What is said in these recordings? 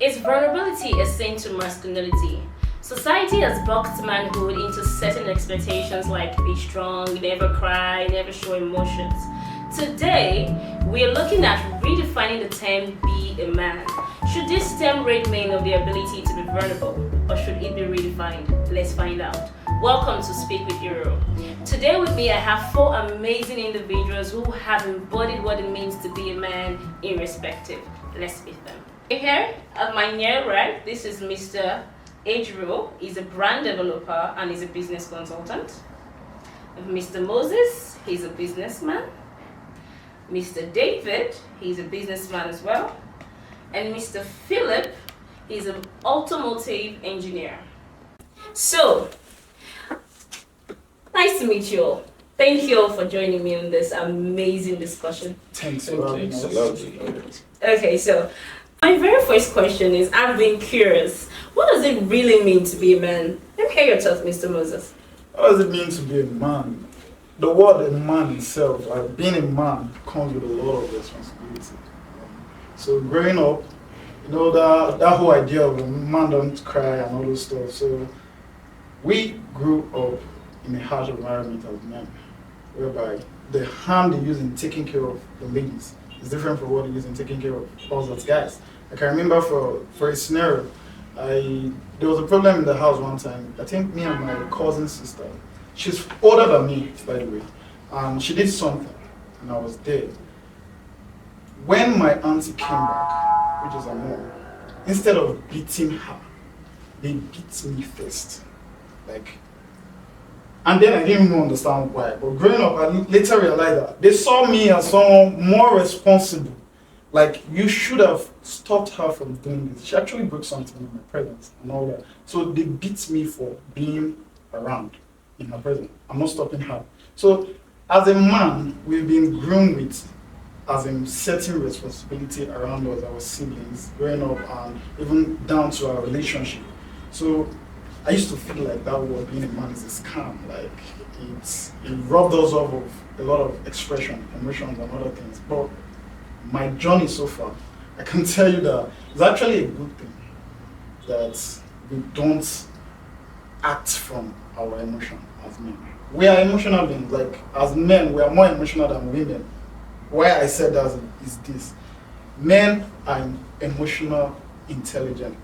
Is vulnerability a sin to masculinity? Society has boxed manhood into certain expectations like be strong, never cry, never show emotions. Today, we are looking at redefining the term be a man. Should this term rid men of the ability to be vulnerable, or should it be redefined? Let's find out. Welcome to Speak with Euro. Today with me I have four amazing individuals who have embodied what it means to be a man irrespective. Let's meet them. Here at my near right, this is Mr. Ejiro. He's a brand developer and he's a business consultant. Mr. Moses, he's a businessman. Mr. David, he's a businessman as well. And Mr. Philip, he's an automotive engineer. So, nice to meet you all. Thank you all for joining me on this amazing discussion. Thanks for having us. Okay, so my very first question is, I've been curious, what does it really mean to be a man? Let me hear your thoughts, Mr. Moses. What does it mean to be a man? The word a man itself, being a man, comes with a lot of responsibility. So growing up, that whole idea of a man don't cry and all those stuff. So we grew up in a harsh environment as men, whereby the hand they use in taking care of the ladies is different from what they use in taking care of us as guys. I can remember for a scenario, there was a problem in the house one time. I think me and my cousin sister, she's older than me, by the way, and she did something, and I was there. When my auntie came back, which is her mom, instead of beating her, they beat me first. And then I didn't even understand why. But growing up, I later realized that they saw me as someone more responsible. Like, you should have stopped her from doing this. She actually broke something in my presence and all that. So they beat me for being around in her presence. I'm not stopping her. So as a man, we've been groomed with as in certain responsibility around us, our siblings, growing up, and even down to our relationship. So I used to feel like that word being a man is a scam. Like it robbed us of a lot of expression, emotions, and other things. But my journey so far, I can tell you that it's actually a good thing that we don't act from our emotion as men. We are emotional beings. Like as men, we are more emotional than women. Why I said that is this: men are emotional, intelligent.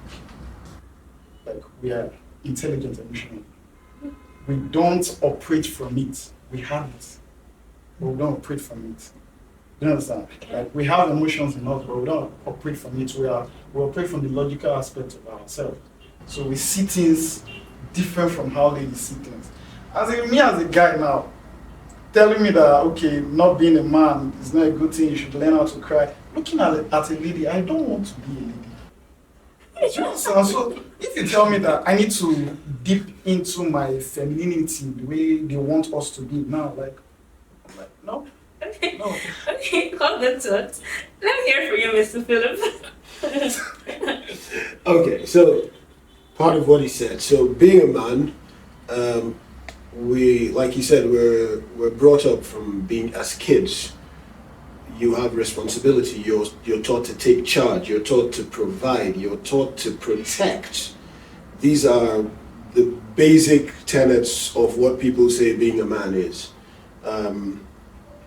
Like we are intelligent emotional. We don't operate from it. We have it, but we don't operate from it. Do you understand? Like we have emotions in us, but we don't operate from it. We operate from the logical aspect of ourselves. So we see things different from how ladies see things. As a guy now, telling me that okay, not being a man is not a good thing. You should learn how to cry. Looking at a lady, I don't want to be a lady. So if you tell me that I need to dip into my femininity the way they want us to be now, I'm like no. Okay. No. Okay, hold the thought. Let me hear from you, Mr. Philip. Okay, so part of what he said. So being a man, we, like he said, we're brought up from being as kids. You have responsibility. You're taught to take charge. You're taught to provide. You're taught to protect. These are the basic tenets of what people say being a man is.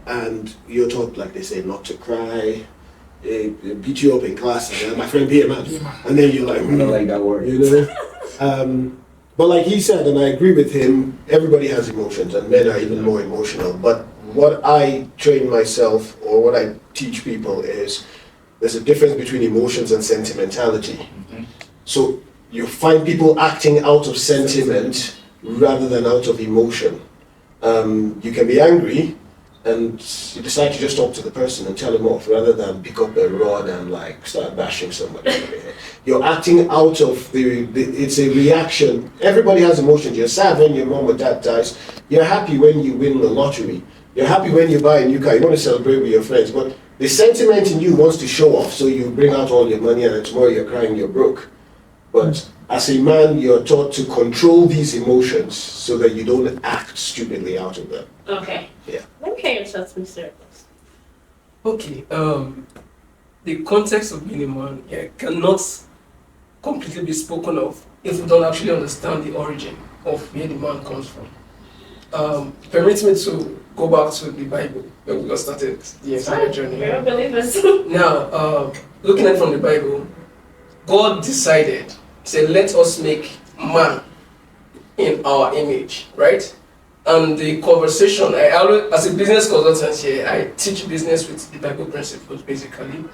And you're taught, like they say, not to cry. They beat you up in class, and my friend, be a man. And then you're like, I don't like that word. you know. But like he said, and I agree with him, everybody has emotions, and men are even more emotional. But what I train myself, or what I teach people, is there's a difference between emotions and sentimentality. Mm-hmm. So you find people acting out of sentiment rather than out of emotion. You can be angry, and you decide to just talk to the person and tell them off rather than pick up a rod and like start bashing somebody. You're acting out of it's a reaction. Everybody has emotions. You're sad when your mom or dad dies. You're happy when you win the lottery. You're happy when you buy a new car. You want to celebrate with your friends. But the sentiment in you wants to show off, so you bring out all your money and then tomorrow you're crying you're broke. But as a man, you're taught to control these emotions so that you don't act stupidly out of them. Okay. Yeah. Let me hear your thoughts, Mr. Okay, the context of being a man cannot completely be spoken of if we don't actually understand the origin of where the man comes from. Permit me to go back to the Bible where we got started the entire journey. We're believers. Now, looking at it from the Bible, God decided, say, let us make man in our image, right? And the conversation, I always, as a business consultant here, I teach business with the Bible principles, basically.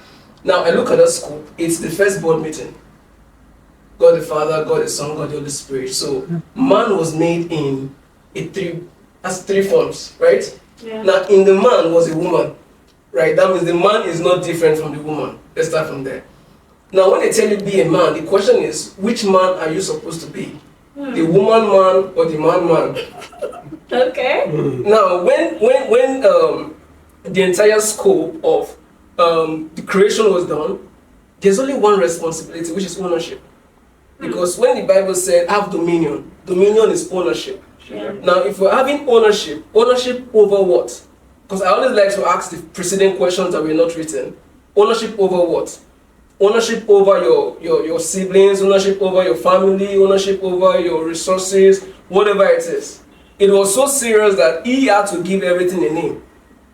Now, I look at that scope, it's the first board meeting. God the Father, God the Son, God the Holy Spirit. So, man was made in three forms, right? Yeah. Now, in the man was a woman, right? That means the man is not different from the woman. Let's start from there. Now, when they tell you be a man, the question is, which man are you supposed to be? The woman man or the man man? Okay. Now, when the entire scope of the creation was done, there's only one responsibility, which is ownership. Because when the Bible said have dominion, dominion is ownership. Yeah. Now, if we're having ownership over what? Because I always like to ask the preceding questions that were not written. Ownership over what? Ownership over your siblings, ownership over your family, ownership over your resources, whatever it is. It was so serious that he had to give everything a name.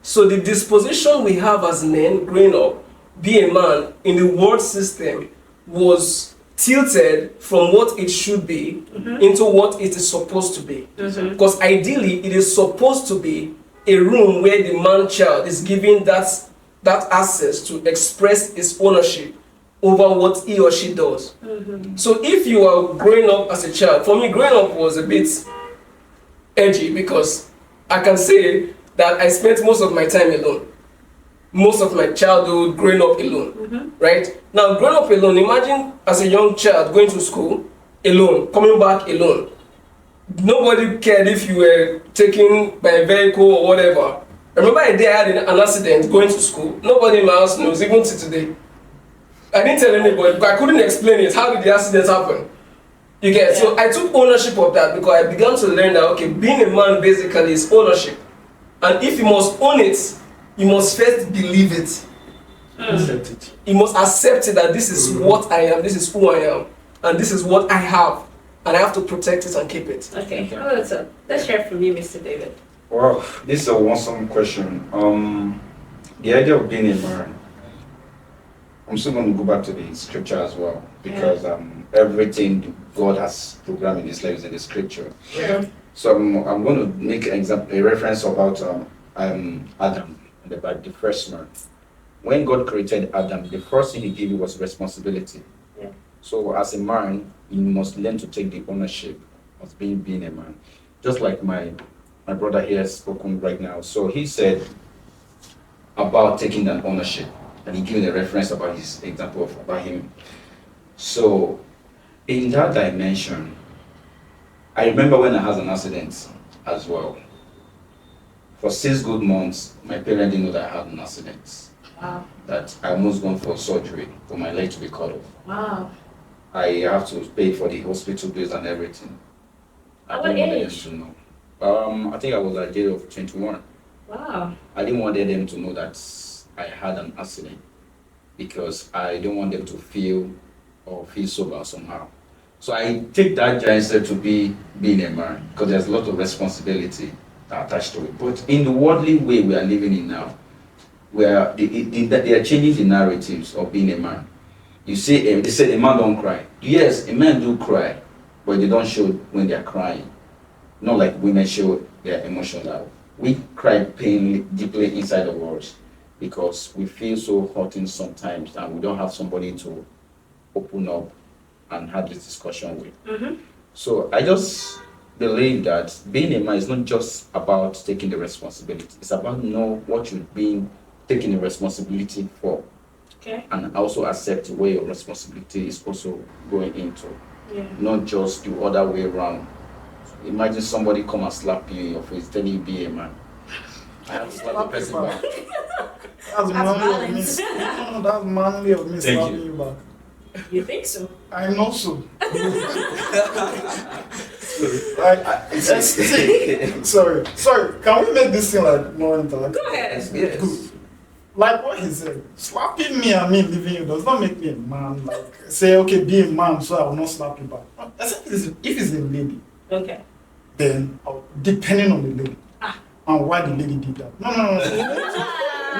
So the disposition we have as men growing up, be a man in the world system, was tilted from what it should be into what it is supposed to be. Because ideally, it is supposed to be a room where the man-child is given that access to express his ownership over what he or she does. So if you are growing up as a child, for me, growing up was a bit edgy because I can say that I spent most of my time alone. Most of my childhood growing up alone, right? Now, growing up alone, imagine as a young child going to school alone, coming back alone. Nobody cared if you were taken by a vehicle or whatever. I remember a day I had an accident going to school. Nobody in my house knows, even to today. I didn't tell anybody because I couldn't explain it. How did the accident happen? You get? So I took ownership of that because I began to learn that, okay, being a man basically is ownership. And if you must own it, you must first believe it. Accept it. You must accept it that this is what I am, this is who I am, and this is what I have. And I have to protect it and keep it. Okay. Let's hear from you, Mr. David. Wow, this is a awesome question. The idea of being a man, I'm still going to go back to the scripture as well, because everything God has programmed in His life is in the scripture. Sure. So I'm going to make a reference about Adam, the first man. When God created Adam, the first thing He gave him was responsibility. Yeah. So as a man, you must learn to take the ownership of being a man. Just like my brother here has spoken right now. So he said about taking that ownership, and he gave a reference about his example about him. So in that dimension, I remember when I had an accident as well. For 6 good months, my parents didn't know that I had an accident. Wow. That I almost gone for surgery for my leg to be cut off. Wow. I have to pay for the hospital bills and everything. At I what didn't want age? them to know. I think I was at the age of 21. Wow. I didn't want them to know that I had an accident because I don't want them to feel sober somehow. So I take that giant step to being a man because there's a lot of responsibility attached to it. But in the worldly way we are living in now, where they are changing the narratives of being a man. You see, they say a man don't cry. Yes, a man do cry, but they don't show when they are crying. Not like women show their emotions out. We cry pain deeply inside of us because we feel so hurting sometimes and we don't have somebody to open up and have this discussion with. So I just believe that being a man is not just about taking the responsibility. It's about know what you're taking the responsibility for. Okay. And also accept where your responsibility is also going into. Yeah. Not just the other way around. Imagine somebody come and slap you in your face, telling you be a man. I have to slap the person back. That's manly of me. No, that's manly of me Thank slapping you. you back. You think so? I know so. Sorry. Can we make this thing like more interactive? Go ahead. Yes. Good. like what he said, slapping me and me leaving you does not make me a man. Like, say, okay, be a man, so I will not slap you back. Except if it's a lady, Okay. then depending on the lady and why the lady did that. No.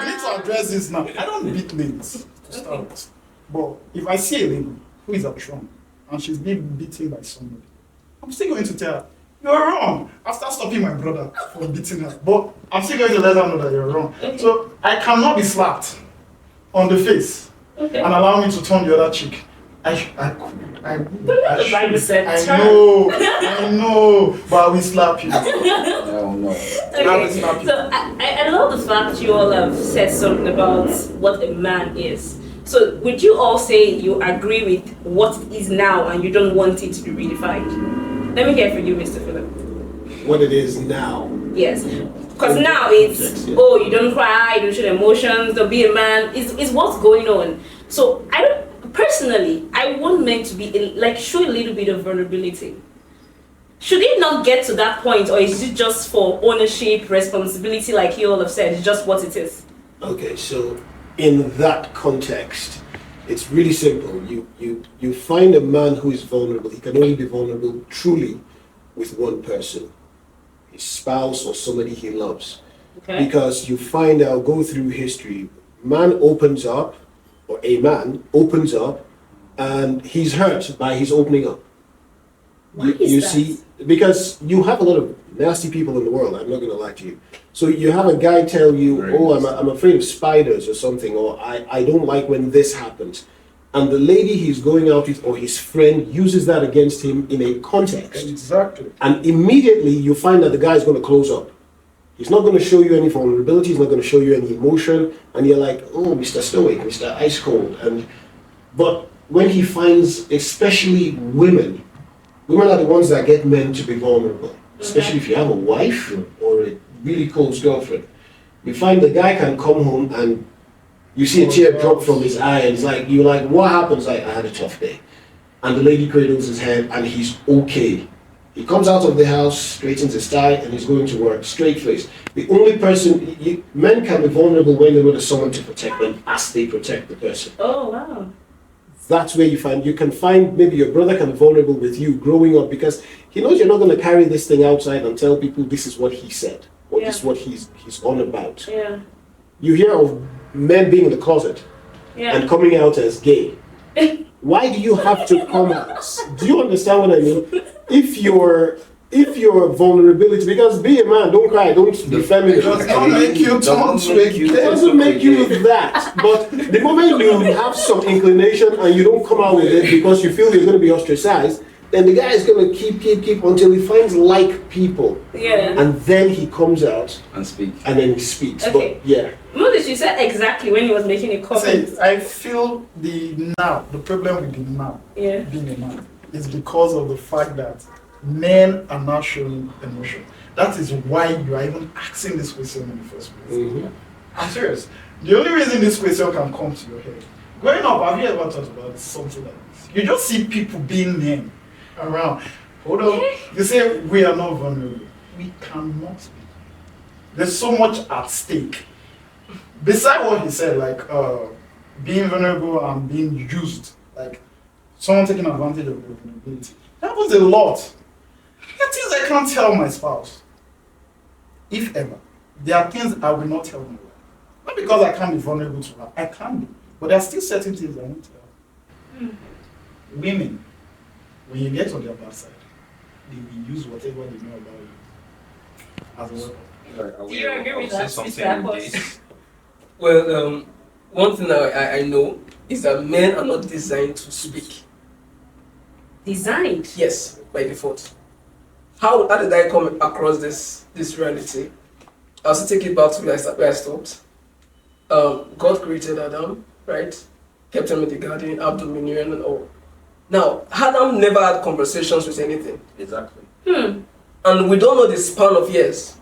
We need to address this now. I don't beat ladies to start with. But if I see a lady who is at wrong and she's being beaten by somebody, I'm still going to tell her, you're wrong. After stopping my brother from beating her. But I'm still going to let her know that you're wrong. Okay. So I cannot be slapped on the face Okay. and allow me to turn the other cheek. I The Bible said, I know, but I will slap you. No, no. Okay. So I love the fact you all have said something about what a man is. So would you all say you agree with what it is now and you don't want it to be redefined? Let me hear from you, Mr. Philip. What it is now. Yes. Because now it's, oh, you don't cry, you don't show emotions, don't be a man. It's what's going on. So personally, I want men to be show a little bit of vulnerability. Should it not get to that point, or is it just for ownership, responsibility, like you all have said, it's just what it is? Okay, so in that context, it's really simple. You find a man who is vulnerable. He can only be vulnerable truly with one person, his spouse or somebody he loves. Okay. Because you find out, go through history, man opens up, or a man opens up, and he's hurt by his opening up. Why is You that? see, because you have a lot of nasty people in the world, I'm not going to lie to you. So you have a guy tell you, Very oh, nasty. I'm afraid of spiders or something, or I don't like when this happens. And the lady he's going out with or his friend uses that against him in a context. Exactly. And immediately you find that the guy is going to close up. He's not going to show you any vulnerability, he's not going to show you any emotion. And you're like, oh, Mr. Stoic, Mr. Ice Cold. But when he finds, especially women are the ones that get men to be vulnerable. Especially if you have a wife or a really close girlfriend. You find the guy can come home and you see a tear drop from his eye and it's like, you're like, what happens? Like, I had a tough day. And the lady cradles his head and he's okay. He comes out of the house, straightens his tie, and he's going to work, straight face. The only person, men can be vulnerable when they know there's someone to protect them as they protect the person. Oh, wow. That's where you can find maybe your brother can be vulnerable with you growing up because he knows you're not going to carry this thing outside and tell people this is what he said or this is what he's on about. Yeah. You hear of men being in the closet Yeah. and coming out as gay. Why do you have to come out? Do you understand what I mean? If your vulnerability, because be a man, don't cry, don't be feminine. It does not make you turn to a It gay. doesn't make you that. But the moment you have some inclination and you don't come out with it because you feel you're going to be ostracized, then the guy is going to keep until he finds like people. Yeah. And then he comes out And speak. and then he speaks. Okay. But yeah. Moses, you said exactly when he was making a comment. See, I feel the problem with the now, Yeah. being a man, is because of the fact that men are not showing emotion. That is why you are even asking this question in the first place. Mhm. I'm serious. The only reason this question can come to your head, growing up, have you ever thought about something like this? You just see people being men around. Hold on. You say we are not vulnerable. We cannot be. There's so much at stake. Beside what he said, like being vulnerable and being used, like someone taking advantage of your vulnerability. That happens a lot. There are things I can't tell my spouse. If ever. There are things I will not tell my wife. Not because I can't be vulnerable to her. I can be. But there are still certain things I won't tell her. Women, when you get on their bad side, they will use whatever they know about you as a weapon. Do you agree with Say that, something Mr. in Akos? this. Well, one thing I know is that men are not designed to speak. Designed. Yes, by default. How did I come across this reality? I'll still take it back to where I stopped. God created Adam, right? Kept him in the garden, have dominion and all. Now, Adam never had conversations with anything. Exactly. And we don't know the span of years.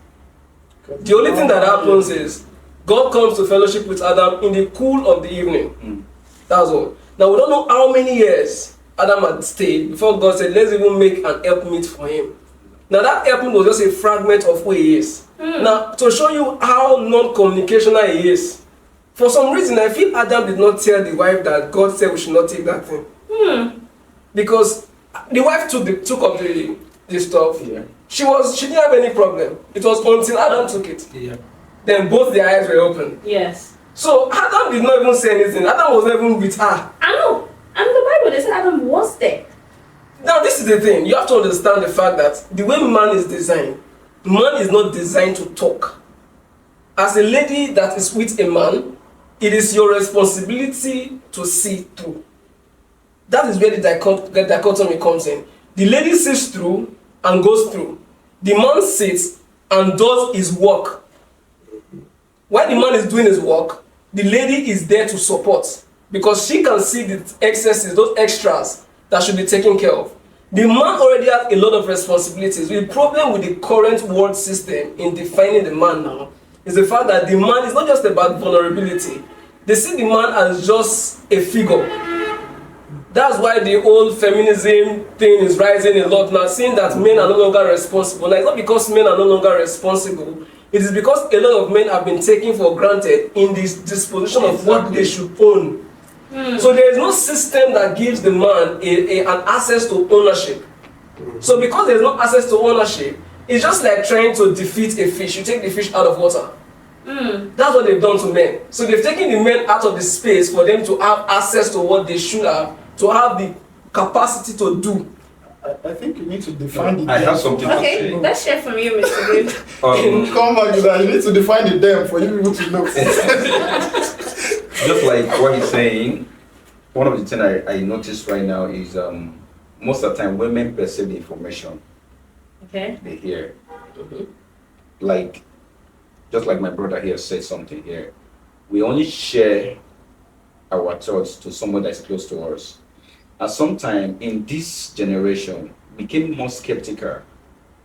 The only thing that happens is God comes to fellowship with Adam in the cool of the evening. That's all. Now, we don't know how many years Adam had stayed before God said, let's even make an helpmeet for him. Now, that helpmeet was just a fragment of who he is. Now, to show you how non-communicational he is, For some reason, I feel Adam did not tell the wife that God said we should not take that thing. Because the wife took up the stuff. Yeah. She didn't have any problem. It was until Adam took it. Yeah. Then both their eyes were open. Yes. So Adam did not even say anything. Adam was not even with her. I know. And the Bible, they said Adam was there. Now this is the thing. You have to understand the fact that the way man is designed, man is not designed to talk. As a lady that is with a man, it is your responsibility to see through. That is where the dichotomy comes in. The lady sees through and goes through. The man sits and does his work. While the man is doing his work, the lady is there to support because she can see the excesses, those extras that should be taken care of. The man already has a lot of responsibilities. The problem with the current world system in defining the man now is the fact that the man is not just about vulnerability. They see the man as just a figure. That's why the old feminism thing is rising a lot now, seeing that men are no longer responsible. Now, it's not because men are no longer responsible. It is because a lot of men have been taken for granted in this disposition of what they should own. So there is no system that gives the man an access to ownership. So because there is no access to ownership, it's just like trying to defeat a fish. You take the fish out of water. That's what they've done to men. So they've taken the men out of the space for them to have access to what they should have, to have the capacity to do. I think you need to define the I have them. something to Okay, say. let's share from you, Mr. Good. Come back to that. You need to define the them for you people to know. Just like what he's saying, one of the things I noticed right now is most of the time women perceive the information Okay. they hear. Like, just like my brother here said something here, we only share our thoughts to someone that's close to us. And sometimes in this generation, we became more skeptical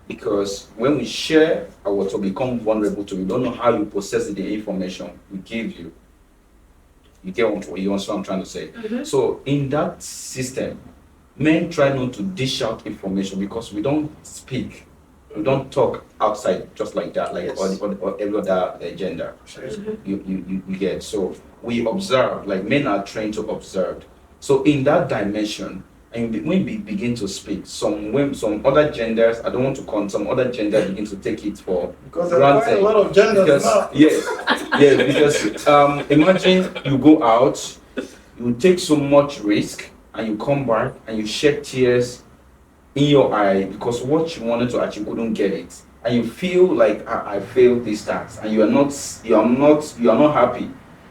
because when we share our thoughts, we become vulnerable to, we don't know how you process the information we give you. You get what you understand what I'm trying to say? So in that system, men try not to dish out information because we don't speak. We don't talk outside just like that, like or every other gender. You get. So we observe, like men are trained to observe. So in that dimension, and when we begin to speak, some other genders, I don't want to call some other genders begin to take it for Because there are quite a lot of genders because, now. yes, because imagine you go out, you take so much risk, and you come back and you shed tears in your eye because what you wanted to achieve couldn't get it, and you feel like I failed this task, and you are not happy,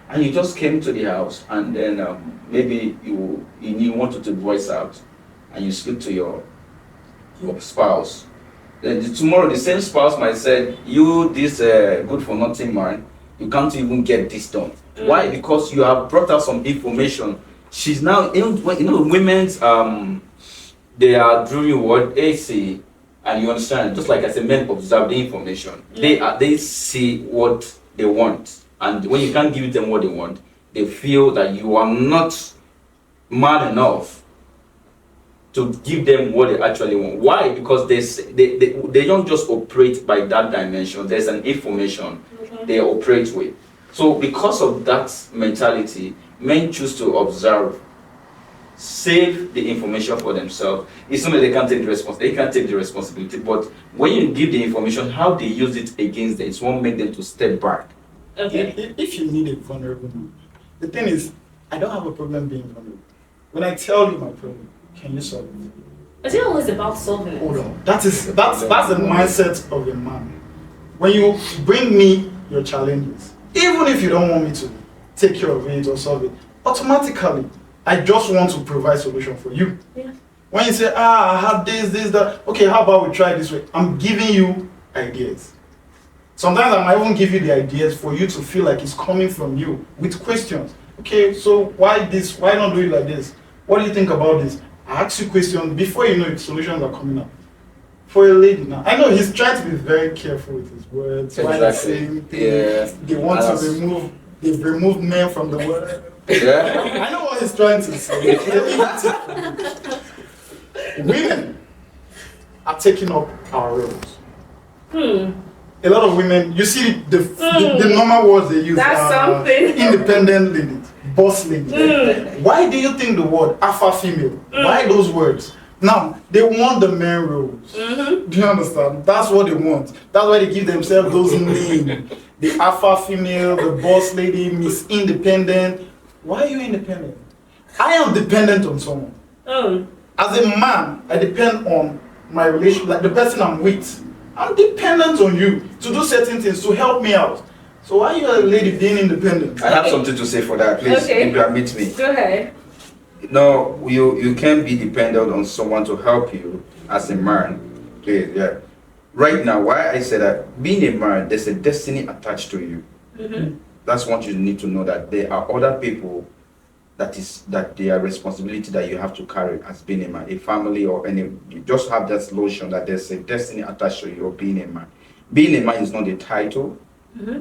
and you just came to the house, and then maybe you wanted to voice out, and you speak to your spouse. Then tomorrow the same spouse might say, "You this good for nothing man, you can't even get this done." Why? Because you have brought out some information. She's now women's they are doing what they see, and you understand. Just like I said, men observe the information. They see what they want, and when you can't give them what they want, they feel that you are not man enough to give them what they actually want. Why? Because they don't just operate by that dimension. There's an information they operate with. So because of that mentality, men choose to observe, save the information for themselves. It's not that they can't take the responsibility. They can't take the responsibility. But when you give the information, how they use it against them, it won't make them to step back. Okay. If you need a vulnerable man, the thing is, I don't have a problem being vulnerable. When I tell you my problem, can you solve it? Is it always about solving it? Hold on. That's the mindset of a man. When you bring me your challenges, even if you don't want me to take care of it or solve it, automatically I just want to provide solution for you. Yeah. When you say, I have this, that, okay, how about we try this way? I'm giving you ideas. Sometimes I might even give you the ideas for you to feel like it's coming from you with questions. Okay, so why this? Why not do it like this? What do you think about this? I ask you questions before you know it, solutions are coming up. For a lady now, I know he's trying to be very careful with his words. Why he's saying things. They want to they've removed men from the word. Yeah. I know what he's trying to say. Women are taking up our roles. a lot of women, you see the normal words they use. That's something. Independent lady, boss lady. Why do you think the word alpha female? Why those words? Now, they want the men roles. Do you understand? That's what they want. That's why they give themselves those names. The alpha female, the boss lady, Miss Independent. Why are you independent? I am dependent on someone. As a man, I depend on my relation, like the person I'm with. I'm dependent on you to do certain things to help me out. So why are you a lady being independent? I have something to say for that, please. Okay. Permit me. Go ahead. No, you can't be dependent on someone to help you as a man. Please, yeah. Right now, why I said that being a man, there's a destiny attached to you. That's what you need to know, that there are other people that they are responsibility that you have to carry as being a man, a family or any. You just have that notion that there's a destiny attached to you of being a man. Being a man is not a title.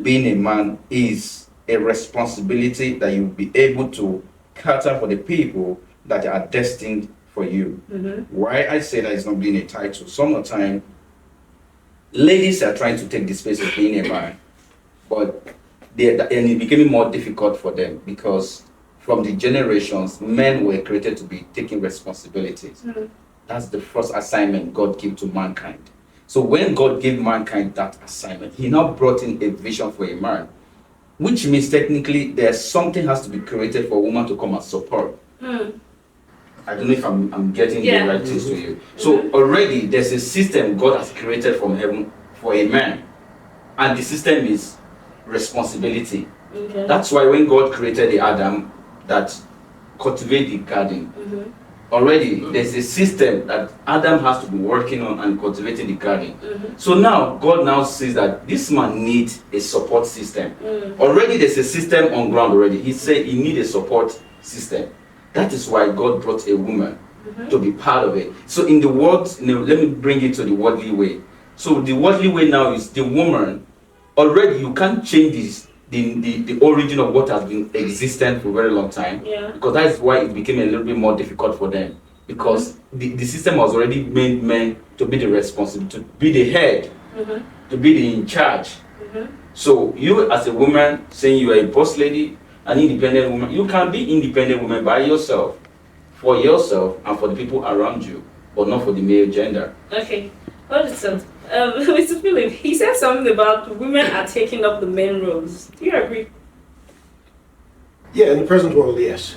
Being a man is a responsibility that you'll be able to cater for the people that are destined for you. Why I say that it's not being a title, sometimes ladies are trying to take the space of being a man, but and it became more difficult for them because from the generations, men were created to be taking responsibilities. That's the first assignment God gave to mankind. So when God gave mankind that assignment, he now brought in a vision for a man, which means technically there's something has to be created for a woman to come and support. I don't know if I'm getting the right things to you. So already there's a system God has created from heaven for a man, and the system is responsibility. That's why when God created the Adam that cultivate the garden, already there's a system that Adam has to be working on and cultivating the garden. So now God now says that this man needs a support system. Already there's a system on ground already. He said he needs a support system. That is why God brought a woman to be part of it. So in the world, let me bring it to the worldly way. So the worldly way now is the woman. Already you can't change this. The origin of what has been existent for a very long time, because that is why it became a little bit more difficult for them, because the system has already made men to be the responsible, to be the head, to be the in charge. So you as a woman saying you are a boss lady, an independent woman, you can be independent woman by yourself, for yourself and for the people around you, but not for the male gender. Okay, hold it up. Mr. Philip, he said something about women are taking up the men roles. Do you agree? Yeah, in the present world, yes.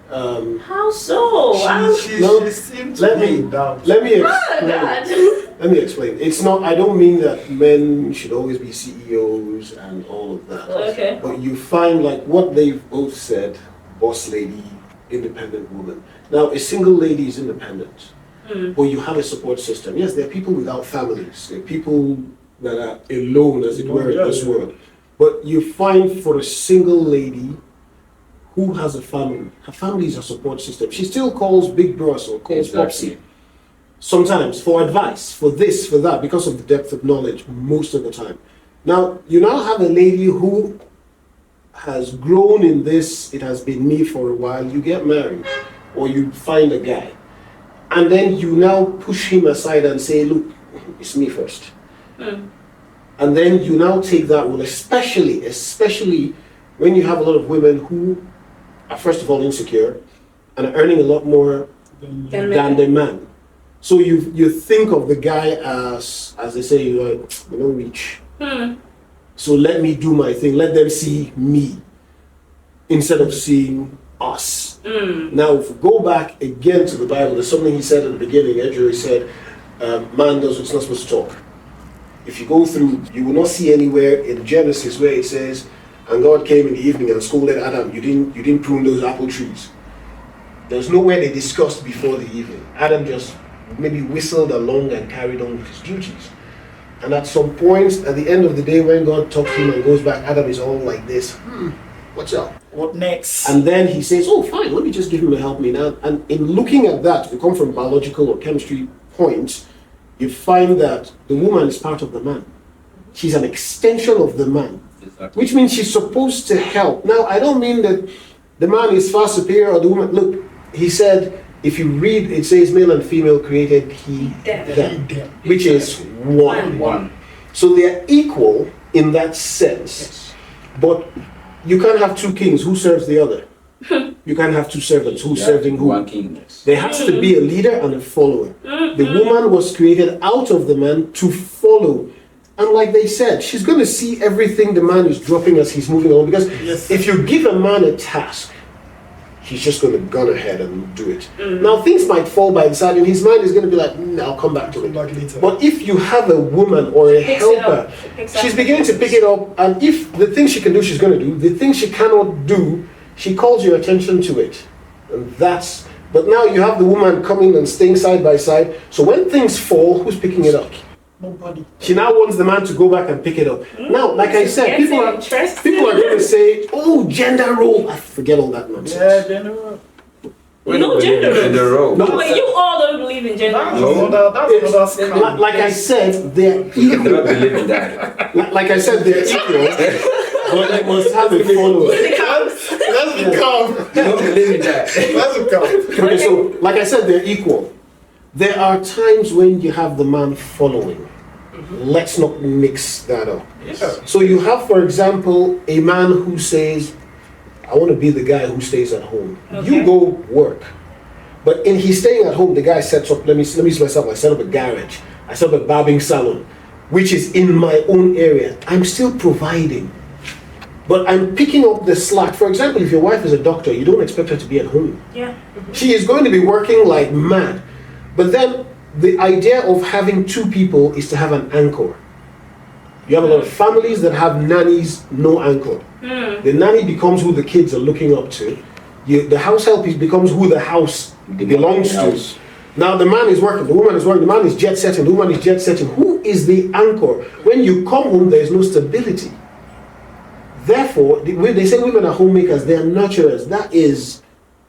How so? She seemed to be in doubt. Let me explain. Let me explain. It's not. I don't mean that men should always be CEOs and all of that. Okay. But you find like what they've both said: boss lady, independent woman. Now, a single lady is independent. But you have a support system. Yes, there are people without families. There are people that are alone, as it were, in this world. But you find for a single lady who has a family, her family is a support system. She still calls Big Bros or calls Popsy. Sometimes for advice, for this, for that, because of the depth of knowledge, most of the time. Now, you now have a lady who has grown in this, it has been me for a while. You get married, or you find a guy. And then you now push him aside and say, look, it's me first. And then you now take that role, especially when you have a lot of women who are first of all insecure and are earning a lot more than the man. So you think of the guy as they say, you don't reach. So let me do my thing, let them see me instead of seeing us. Now, if we go back again to the Bible, there's something he said at the beginning. Andrew said, man does what's not supposed to talk. If you go through, you will not see anywhere in Genesis where it says, and God came in the evening and scolded Adam, you didn't prune those apple trees. There's nowhere they discussed before the evening. Adam just maybe whistled along and carried on with his duties. And at some point, at the end of the day, when God talks to him and goes back, Adam is all like this. What's up? What next? And then he says, oh, fine, let me just give him a help me now. And in looking at that, we come from biological or chemistry points, you find that the woman is part of the man. She's an extension of the man, which means she's supposed to help. Now, I don't mean that the man is far superior or the woman. Look, he said, if you read, it says male and female created he, them, which is one. So they're equal in that sense. But you can't have two kings. Who serves the other? You can't have two servants. Who's serving who? One king, yes. There has to be a leader and a follower. The woman was created out of the man to follow. And like they said, she's going to see everything the man is dropping as he's moving on. Because if you give a man a task, he's just going to gun ahead and do it. Now things might fall by the side and his mind is going to be like, I'll come back to it. later. But if you have a woman or a Picks it helper, up. Picks up. she's beginning to pick it up, and if the things she can do, she's going to do. The things she cannot do, she calls your attention to it. And that's, but now you have the woman coming and staying side by side. So when things fall, who's picking it up? Nobody. She now wants the man to go back and pick it up. Now, like I said, Gets people are going to say, oh, gender role. I forget all that nonsense. Yeah, general. We No don't believe gender in the role. No. But you all don't believe in gender. That's No. another It's- scam. like I said, they're You can never equal. believe in that. Like I said, they're equal. But you must have a follower. Let's be calm. You don't believe in that. Let's be calm. Okay, so like I said, they're equal. There are times when you have the man following. Let's not mix that up. So you have, for example, a man who says, I want to be the guy who stays at home. Okay. You go work. But in he's staying at home, the guy sets up, let me use myself, I set up a garage. I set up a barbing salon, which is in my own area. I'm still providing. But I'm picking up the slack. For example, if your wife is a doctor, you don't expect her to be at home. Yeah. She is going to be working like mad. But then the idea of having two people is to have an anchor. You have a lot of families that have nannies, no anchor. The nanny becomes who the kids are looking up to. The house help becomes who the house belongs to. Now the man is working, the woman is working, the man is jet setting, the woman is jet setting. Who is the anchor? When you come home, there is no stability. Therefore, they say women are homemakers, they are nurturers. That is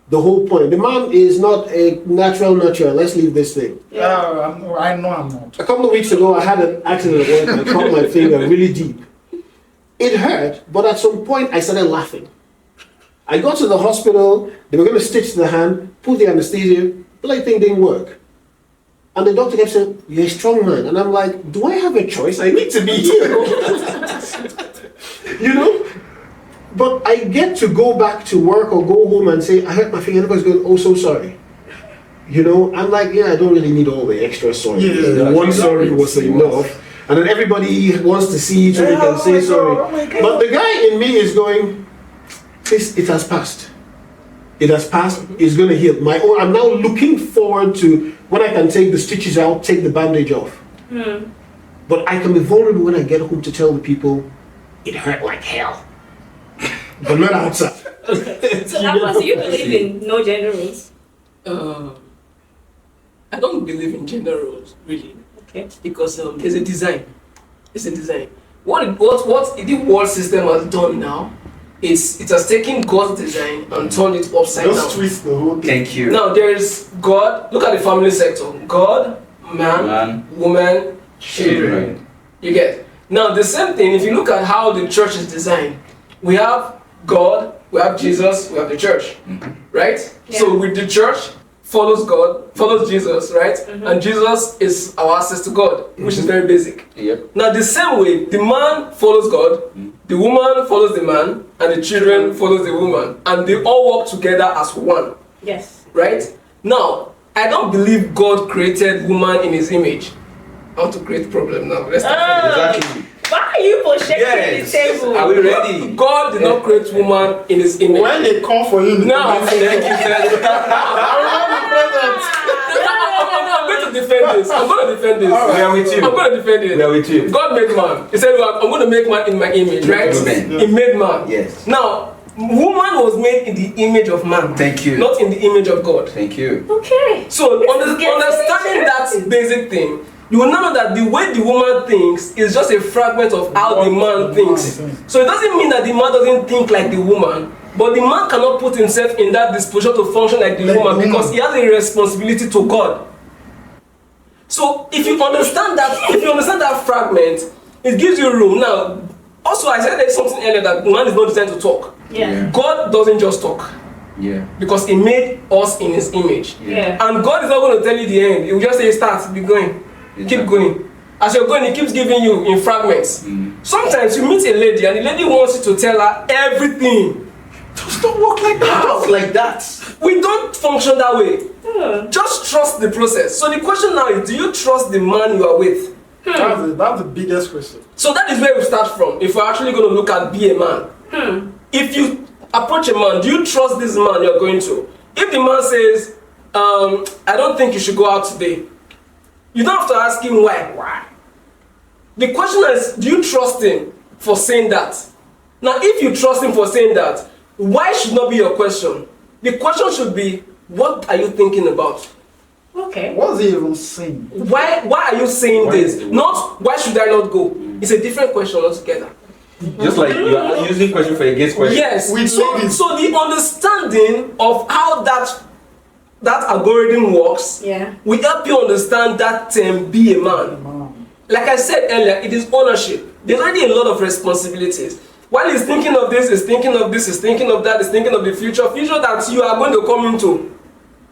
the whole point. The man is not a natural nurturer. Let's leave this thing. I know I'm not. A couple of weeks ago, I had an accident at work. I caught my finger really deep. It hurt, but at some point, I started laughing. I got to the hospital. They were going to stitch the hand, put the anesthesia, but the thing didn't work. And the doctor kept saying, "You're a strong man." And I'm like, do I have a choice? I need to be here. You know? But I get to go back to work or go home and say, I hurt my finger. Everybody's going, oh, so sorry. You know, I'm like, yeah, I don't really need all the extra sorry. Yeah, One sorry was enough. And then everybody wants to see it so they can say sorry. But the guy in me is going, it has passed. It has passed. It's going to heal. I'm now looking forward to when I can take the stitches out, take the bandage off. But I can be vulnerable when I get home to tell the people, it hurt like hell. But not outside. So Abbas, you believe in no gender roles? I don't believe in gender roles, really. Okay. Because there's a design. It's a design. What the world system has done now is it has taken God's design and turned it upside down. Just twist the whole thing. Thank you. Now there is God. Look at the family sector. God, man, woman, children. You get. Now the same thing. If you look at how the church is designed, we have God, we have Jesus, we have the church, right? Yeah. So with the church follows God, follows Jesus, right? And Jesus is our access to God, which is very basic. Yep. Now the same way, the man follows God, the woman follows the man, and the children follows the woman, and they all work together as one, Yes. right? Now, I don't believe God created woman in his image. I want to create problem now. Let's start. Exactly. Why are you projecting Yes. the table? Are we ready? God did not create woman in his image. When they come for you, Now, Thank you, sir. I'm going to defend this. I'm going to defend this. We are with you. I'm going to defend it. We are with you. God made man. He said, well, I'm going to make man in my image, right? Amen. He made man. Yes. Now, woman was made in the image of man. Thank you. Not in the image of God. Thank you. Okay. So, getting understanding that basic thing, you will know that the way the woman thinks is just a fragment of how the man thinks. So it doesn't mean that the man doesn't think like the woman, but the man cannot put himself in that disposition to function like the woman because he has a responsibility to God. So if you understand that fragment, it gives you room. Now, also I said there's something earlier that man is not designed to talk. Yeah. God doesn't just talk. Yeah. Because he made us in his image. Yeah. And God is not going to tell you the end. He will just say, start, be going. Keep going. As you're going, he keeps giving you in fragments. Sometimes you meet a lady and the lady wants you to tell her everything. Just don't work like that. Just like that. We don't function that way. Just trust the process. So the question now is, do you trust the man you are with? That's the biggest question. So that is where we start from. If we're actually going to look at be a man. If you approach a man, do you trust this man you're going to? If the man says, I don't think you should go out today, you don't have to ask him why. Why? The question is, do you trust him for saying that? Now, if you trust him for saying that, why should not be your question? The question should be, what are you thinking about? Okay. What's he even saying? Why are you saying Why this? is it- Not, why should I not go? It's a different question altogether. Just like you are using question for against question. Yes. We So know this. the understanding of how that algorithm works will help you understand that term be a man. Like I said earlier, it is ownership. There's already a lot of responsibilities. While he's thinking of this, he's thinking of this, he's thinking of that, he's thinking of the future that you are going to come into.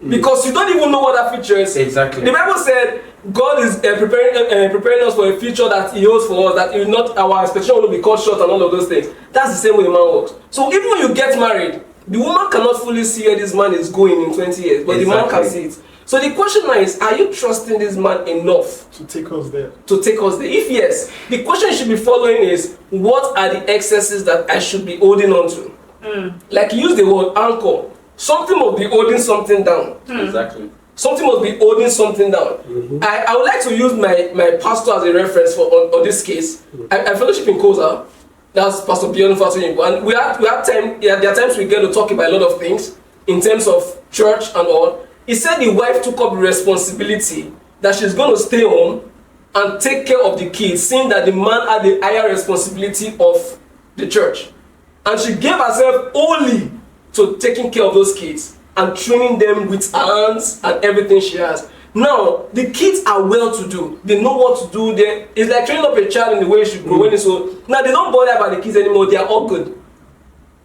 Because you don't even know what that future is. Exactly. The Bible said God is preparing us for a future that He holds for us, that it will not, our expectation will be cut short and all of those things. That's the same way a man works. So even when you get married, the woman cannot fully see where this man is going in 20 years, but the man can see it. So the question now is, are you trusting this man enough To take us there. to take us there? If yes, the question you should be following is, what are the excesses that I should be holding on to? Like you use the word anchor. Something must be holding something down. Exactly. Something must be holding something down. I would like to use my pastor as a reference for on this case. I fellowship in Koza. That's Pastor Bjorn Fatoyinbo. And we have time. Yeah, there are times we get to talk about a lot of things in terms of church and all. He said the wife took up the responsibility that she's going to stay home and take care of the kids, seeing that the man had the higher responsibility of the church. And she gave herself wholly to taking care of those kids and training them with hands and everything she has. Now, the kids are well to do. They know what to do. It's like training up a child in the way he should grow when it's old. Now, they don't bother about the kids anymore. They are all good.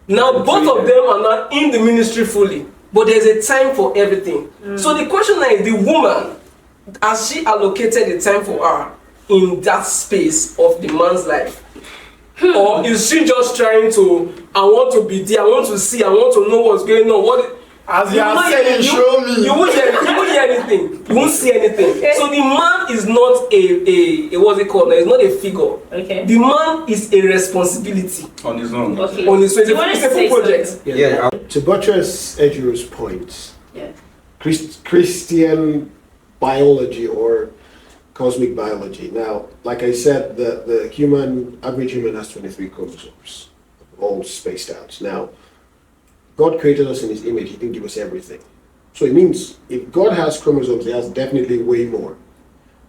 Now, both of them are now in the ministry fully. But there's a time for everything. So the question now is, the woman, has she allocated the time for her in that space of the man's life? Or is she just trying to, I want to be there, I want to see, I want to know what's going on? As you are saying, show me. You won't hear anything. You won't see anything. Okay. So the man is not a what's it called? It's not a figure. Okay. The man is a responsibility On his own. Okay. on his own. You wanted It's a to say full project. something? Yeah. To buttress Edu's point, Yeah. Christian biology or cosmic biology. Now, like I said, the average human has 23 chromosomes, all spaced out. Now, God created us in His image. He didn't give us everything. So it means if God has chromosomes, He has definitely way more.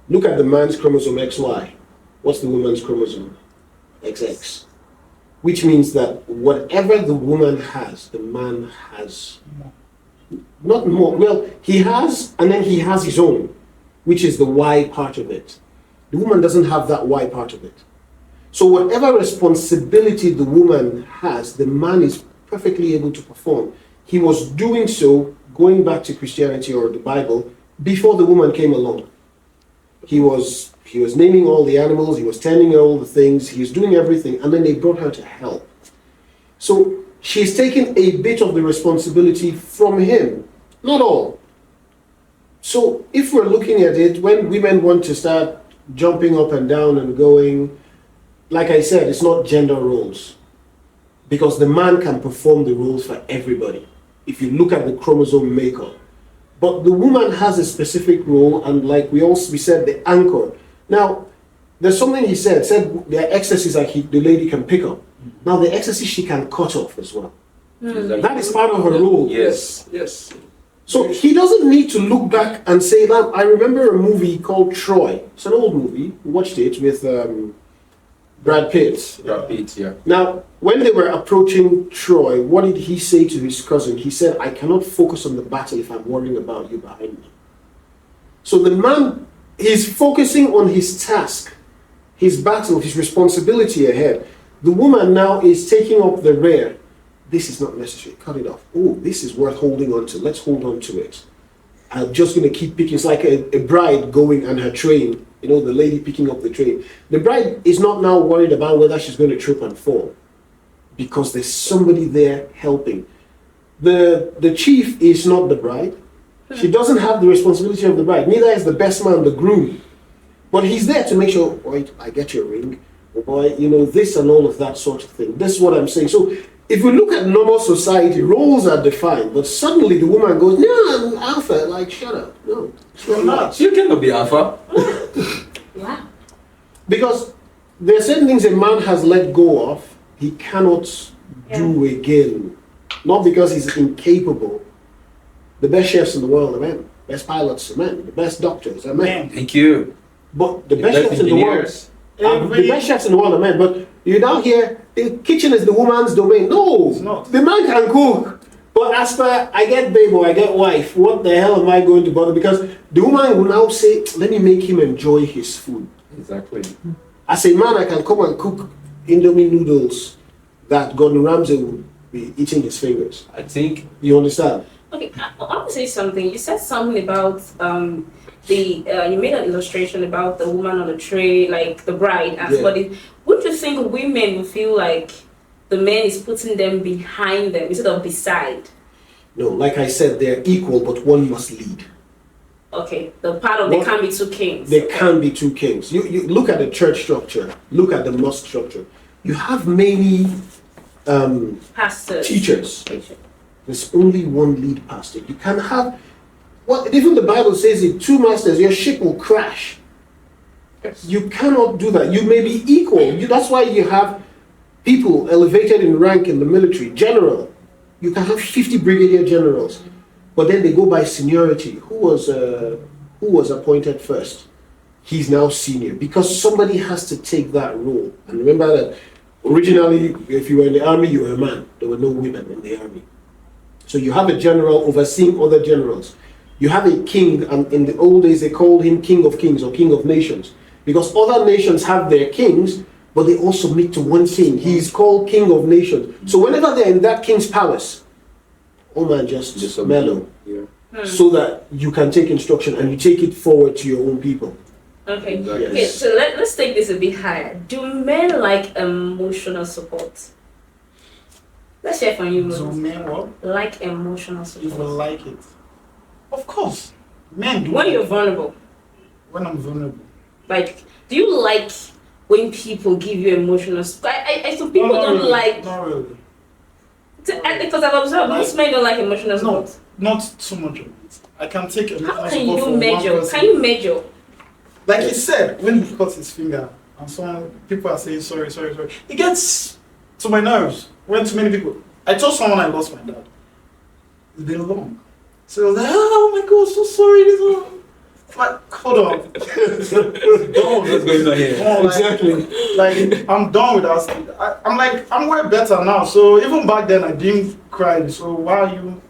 Look at the man's chromosome XY. What's the woman's chromosome? XX. Which means that whatever the woman has, the man has not more. Well, he has, and then he has his own, which is the Y part of it. The woman doesn't have that Y part of it. So whatever responsibility the woman has, the man is perfectly able to perform. He was doing so, going back to Christianity or the Bible, before the woman came along. He was naming all the animals, he was tending all the things, he was doing everything, and then they brought her to help. So she's taken a bit of the responsibility from him, not all. So if we're looking at it, when women want to start jumping up and down and going, like I said, it's not gender roles. Because the man can perform the roles for everybody, if you look at the chromosome makeup. But the woman has a specific role, and like we said, the anchor. Now, there's something he said there are excesses that the lady can pick up. Now, the excesses she can cut off as well. Exactly. That is part of her role. Yes. Yes. So he doesn't need to look back and say that. I remember a movie called Troy. It's an old movie. We watched it with Brad Pitt. Yeah. Now, when they were approaching Troy, what did he say to his cousin? He said, I cannot focus on the battle if I'm worrying about you behind me. So the man is focusing on his task, his battle, his responsibility ahead. The woman now is taking up the rear. This is not necessary. Cut it off. Oh, this is worth holding on to. Let's hold on to it. I'm just going to keep picking. It's like a bride going on her train the lady picking up the tray. The bride is not now worried about whether she's going to trip and fall because there's somebody there helping. The chief is not the bride. She doesn't have the responsibility of the bride. Neither is the best man, the groom. But he's there to make sure, wait, I get your ring. Oh boy, this and all of that sort of thing. This is what I'm saying. So if we look at normal society, roles are defined. But suddenly the woman goes, no, I'm alpha. Like, shut up. No, You're not. You cannot be alpha. Yeah. Because there are certain things a man has let go of, he cannot do again. Not because he's incapable. The best chefs in the world are men. Best pilots are men. The best doctors are men. Thank you. But the best chefs in the world, the best chefs in the world are men. But you now hear the kitchen is the woman's domain. No, It's not. the man can cook. But as per I get babe or I get wife, what the hell am I going to bother? Because the woman will now say, let me make him enjoy his food. Exactly. As a man, I can come and cook Indomie noodles that Gordon Ramsay will be eating his fingers. I think You understand? Okay, I want to say something. You said something about you made an illustration about the woman on the tray, like the bride and Yeah. somebody. Wouldn't you think women will feel like the man is putting them behind them instead of beside? No, like I said, they're equal, but one must lead. Okay, the part of there What? can be two kings. There Okay. can be two kings. You look at the church structure, look at the mosque structure. You have many Pastors. teachers. There's only one lead pastor. You can have, even the Bible says it, two masters, your ship will crash. yes. You cannot do that. You may be equal. That's why you have people elevated in rank in the military. General. You can have 50 brigadier generals. But then they go by seniority. Who was appointed first? He's now senior. Because somebody has to take that role. And remember that originally, if you were in the army, you were a man. There were no women in the army. So you have a general overseeing other generals. You have a king, and in the old days they called him King of Kings or King of Nations. Because other nations have their kings, but they all submit to one king. He is called King of Nations. So whenever they're in that king's palace, oh man, just mellow. Yeah. So that you can take instruction and you take it forward to your own people. Okay. Exactly. Okay, so let's take this a bit higher. Do men like emotional support? Let's hear from you, So Moses. men what? Like emotional If we support. like it. Of course. Men do. When you're vulnerable, When I'm vulnerable. like, do you like when people give you emotional support? Some people Not don't really, like. Not really. Because I've observed most men don't like emotional No, support. not too much of it. I can take emotional How can support you from one measure? person. Can you measure? Like he said, when he cut his finger and some people are saying sorry. It gets to my nerves when too many people. I told someone I lost my dad. It's been long. So I was like, oh my god, so sorry. This one. Like, hold on. What's going on here? Come on, like, I'm done with that. I'm way better now. So even back then I didn't cry. So why are you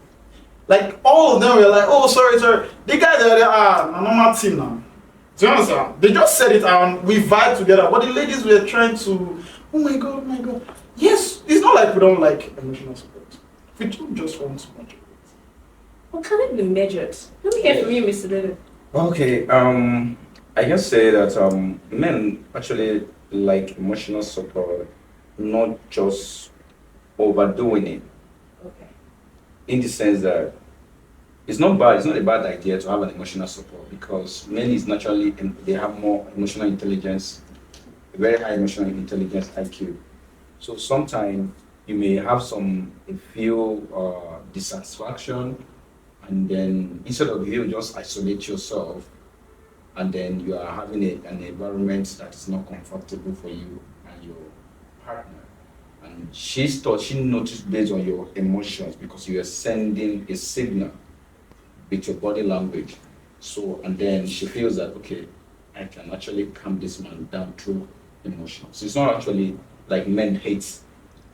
like all of them were like, oh sorry. The guy there, normal thing now. Do you understand? They just said it and we vibe together. But the ladies were trying to, oh my god. Yes, it's not like we don't like emotional support. We don't just want too much of it. Well, can it be measured? Let me hear from you, Mr. David. Okay, I can say that men actually like emotional support, not just overdoing it. Okay. In the sense that it's not bad. It's not a bad idea to have an emotional support because men is naturally they have more emotional intelligence, very high emotional intelligence IQ. So sometimes you may have feel dissatisfaction, and then instead of you just isolate yourself, and then you are having an environment that is not comfortable for you and your partner. And she noticed based on your emotions because you are sending a signal with your body language. So, and then she feels that, okay, I can actually calm this man down through emotions. So it's not actually like men hate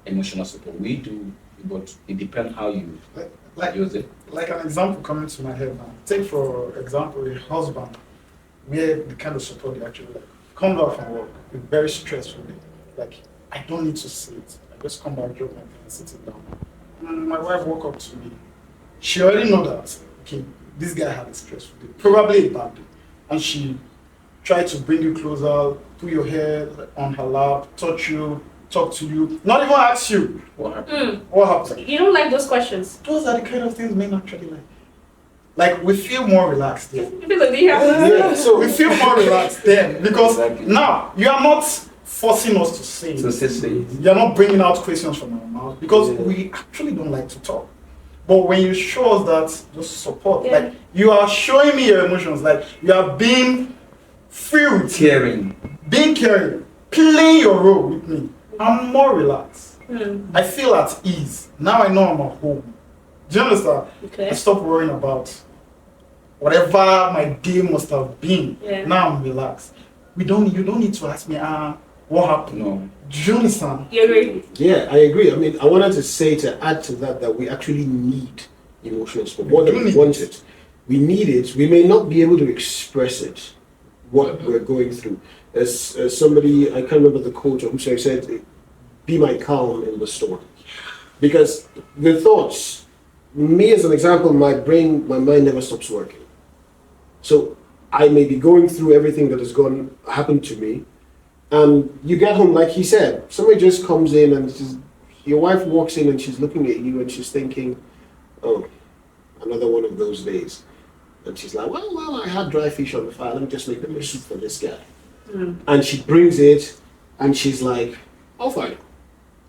emotional support. We do, but it depends how you use it. Like an example coming to my head now. Take for example a husband where the kind of support they actually like. Come back from work, it's very stressful day. Like I don't need to sit. I just come back, drop my pen, sit it down. And my wife woke up to me. She already know that, okay, this guy had a stressful day. Probably a bad day. And she try to bring you closer, put your head on her lap, touch you, talk to you, not even ask you What happened? what happened. You don't like those questions. Those are the kind of things men actually like. Like we feel more relaxed then. You feel like, do you have Yeah, so We feel more relaxed then because Exactly. now you are not forcing us to say. So say it. You're not bringing out questions from our mouth because Yeah. we actually don't like to talk. But when you show us that just support, Yeah. like you are showing me your emotions, like you are being free with me, Caring. being caring, playing your role with me, I'm more relaxed. I feel at ease. Now I know I'm at home. Do you understand? Okay. I stop worrying about whatever my day must have been. Yeah. Now I'm relaxed. You don't need to ask me, what happened? No. Do you understand? You agree? yeah, I agree. I mean, I wanted to say to add to that we actually need emotional support. More than do we need want it. We need it. We may not be able to express it, what we're going through. As somebody, I can't remember the quote or who said, be my calm in the storm. Because the thoughts, me as an example, my mind never stops working. So I may be going through everything that has happened to me, and you get home, like he said, somebody just comes in and your wife walks in and she's looking at you and she's thinking, oh, another one of those days. And she's like, well, I had dry fish on the fire. Let me just make a soup for this guy. And she brings it and she's like, oh, fine.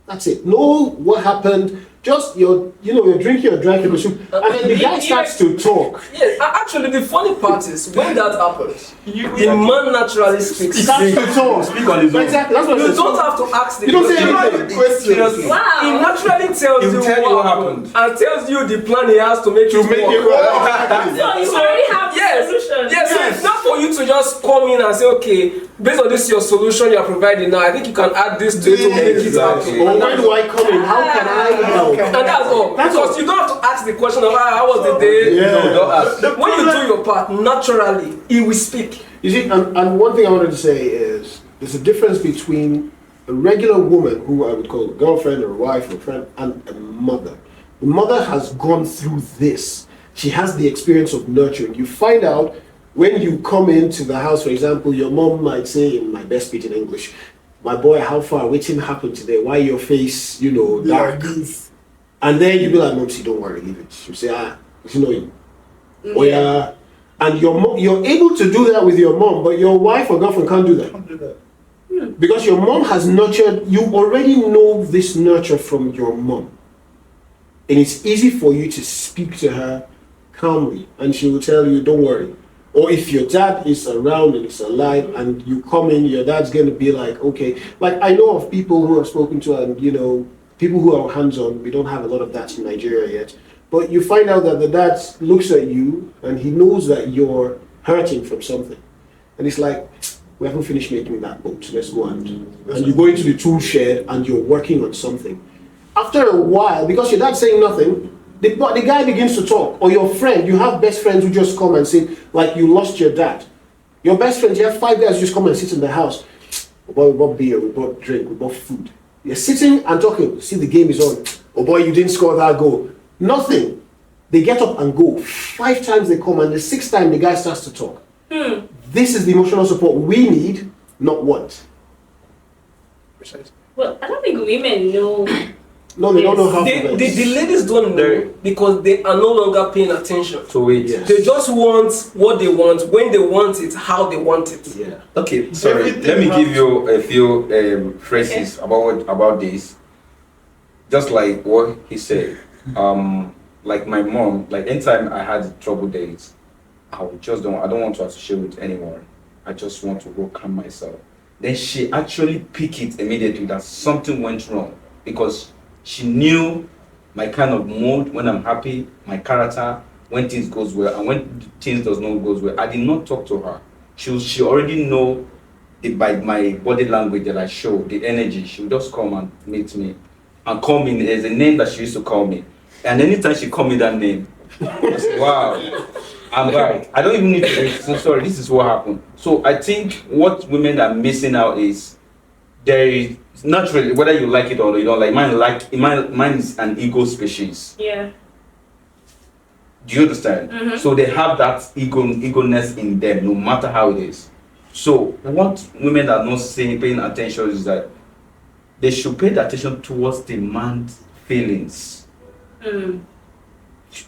That's it. No, what happened? Just you're drinking your dry fish soup. And then the guy starts to talk. Yes, actually, the funny part is when that happens, You- the man naturally speaks. Starts to talk. Speak on his own. Exactly. That's what I You said. don't have to ask the You don't say question. anything. Seriously. He Wow. naturally tells He will you tell you what happened. and tells you the plan he has to make it work. So you already have the Yes, solution. yes, so it's not for you to just come in and say, okay, based on this your solution you are providing now, I think you can add this to it to make it Exactly. happen. Or where do I come in? How can I help? And that's all. That's Because all. you don't have to ask the question of how was the day. Yeah. No, don't ask. When you do your part, naturally, he will speak. You see, and one thing I wanted to say is there's a difference between a regular woman, who I would call a girlfriend or a wife or a friend, and a mother. The mother has gone through this. She has the experience of nurturing. You find out when you come into the house, for example, your mom might say, in my best speech in English, my boy, how far? What happened today? Why your face, dark? this. And then you be like, Mom, see, don't worry, leave it. You say, it's annoying. Oh yeah. And you're able to do that with your mom, but your wife or girlfriend can't do that. Can't do that. Because your mom has nurtured, you already know this nurture from your mom. And it's easy for you to speak to her calmly, and she will tell you, don't worry. Or if your dad is around and is alive and you come in, your dad's going to be like, okay. Like I know of people who I've spoken to and, people who are hands-on. We don't have a lot of that in Nigeria yet. But you find out that the dad looks at you and he knows that you're hurting from something. And it's like, we haven't finished making that boat. Let's go and you go into the tool shed and you're working on something. After a while, because your dad's saying nothing, the guy begins to talk. Or your friend, you have best friends who just come and say, like you lost your dad. Your best friends, you have 5 guys who just come and sit in the house. We bought beer, we bought drink, we bought food. You're sitting and talking. See, the game is on. Oh boy, you didn't score that goal. Nothing. They get up and go. 5 times they come, and the 6th time the guy starts to talk. This is the emotional support we need, not want. Well, I don't think women know. No, they don't know how to The ladies don't know because they are no longer paying attention. So wait. Yes. They just want what they want, when they want it, how they want it. Yeah. Okay, sorry. Everything Let me has- give you a few phrases about this. Just like what he said. Like my mom. Like anytime I had trouble days, I don't want to associate with anyone. I just want to go calm myself. Then she actually picked it immediately that something went wrong because she knew my kind of mood when I'm happy, my character when things goes well, and when things does not goes well. I did not talk to her. She already know by my body language that I show, the energy. She would just come and meet me and call me. There's a name that she used to call me, and anytime she called me that name, I say, wow, I'm right. I don't even need to. So sorry, this is what happened. So I think what women are missing out is there is naturally, whether you like it or you don't mine is an ego species. Yeah. Do you understand? So they have that egoness in them, no matter how it is. So what women are not saying, paying attention is that they should pay the attention towards the man's feelings.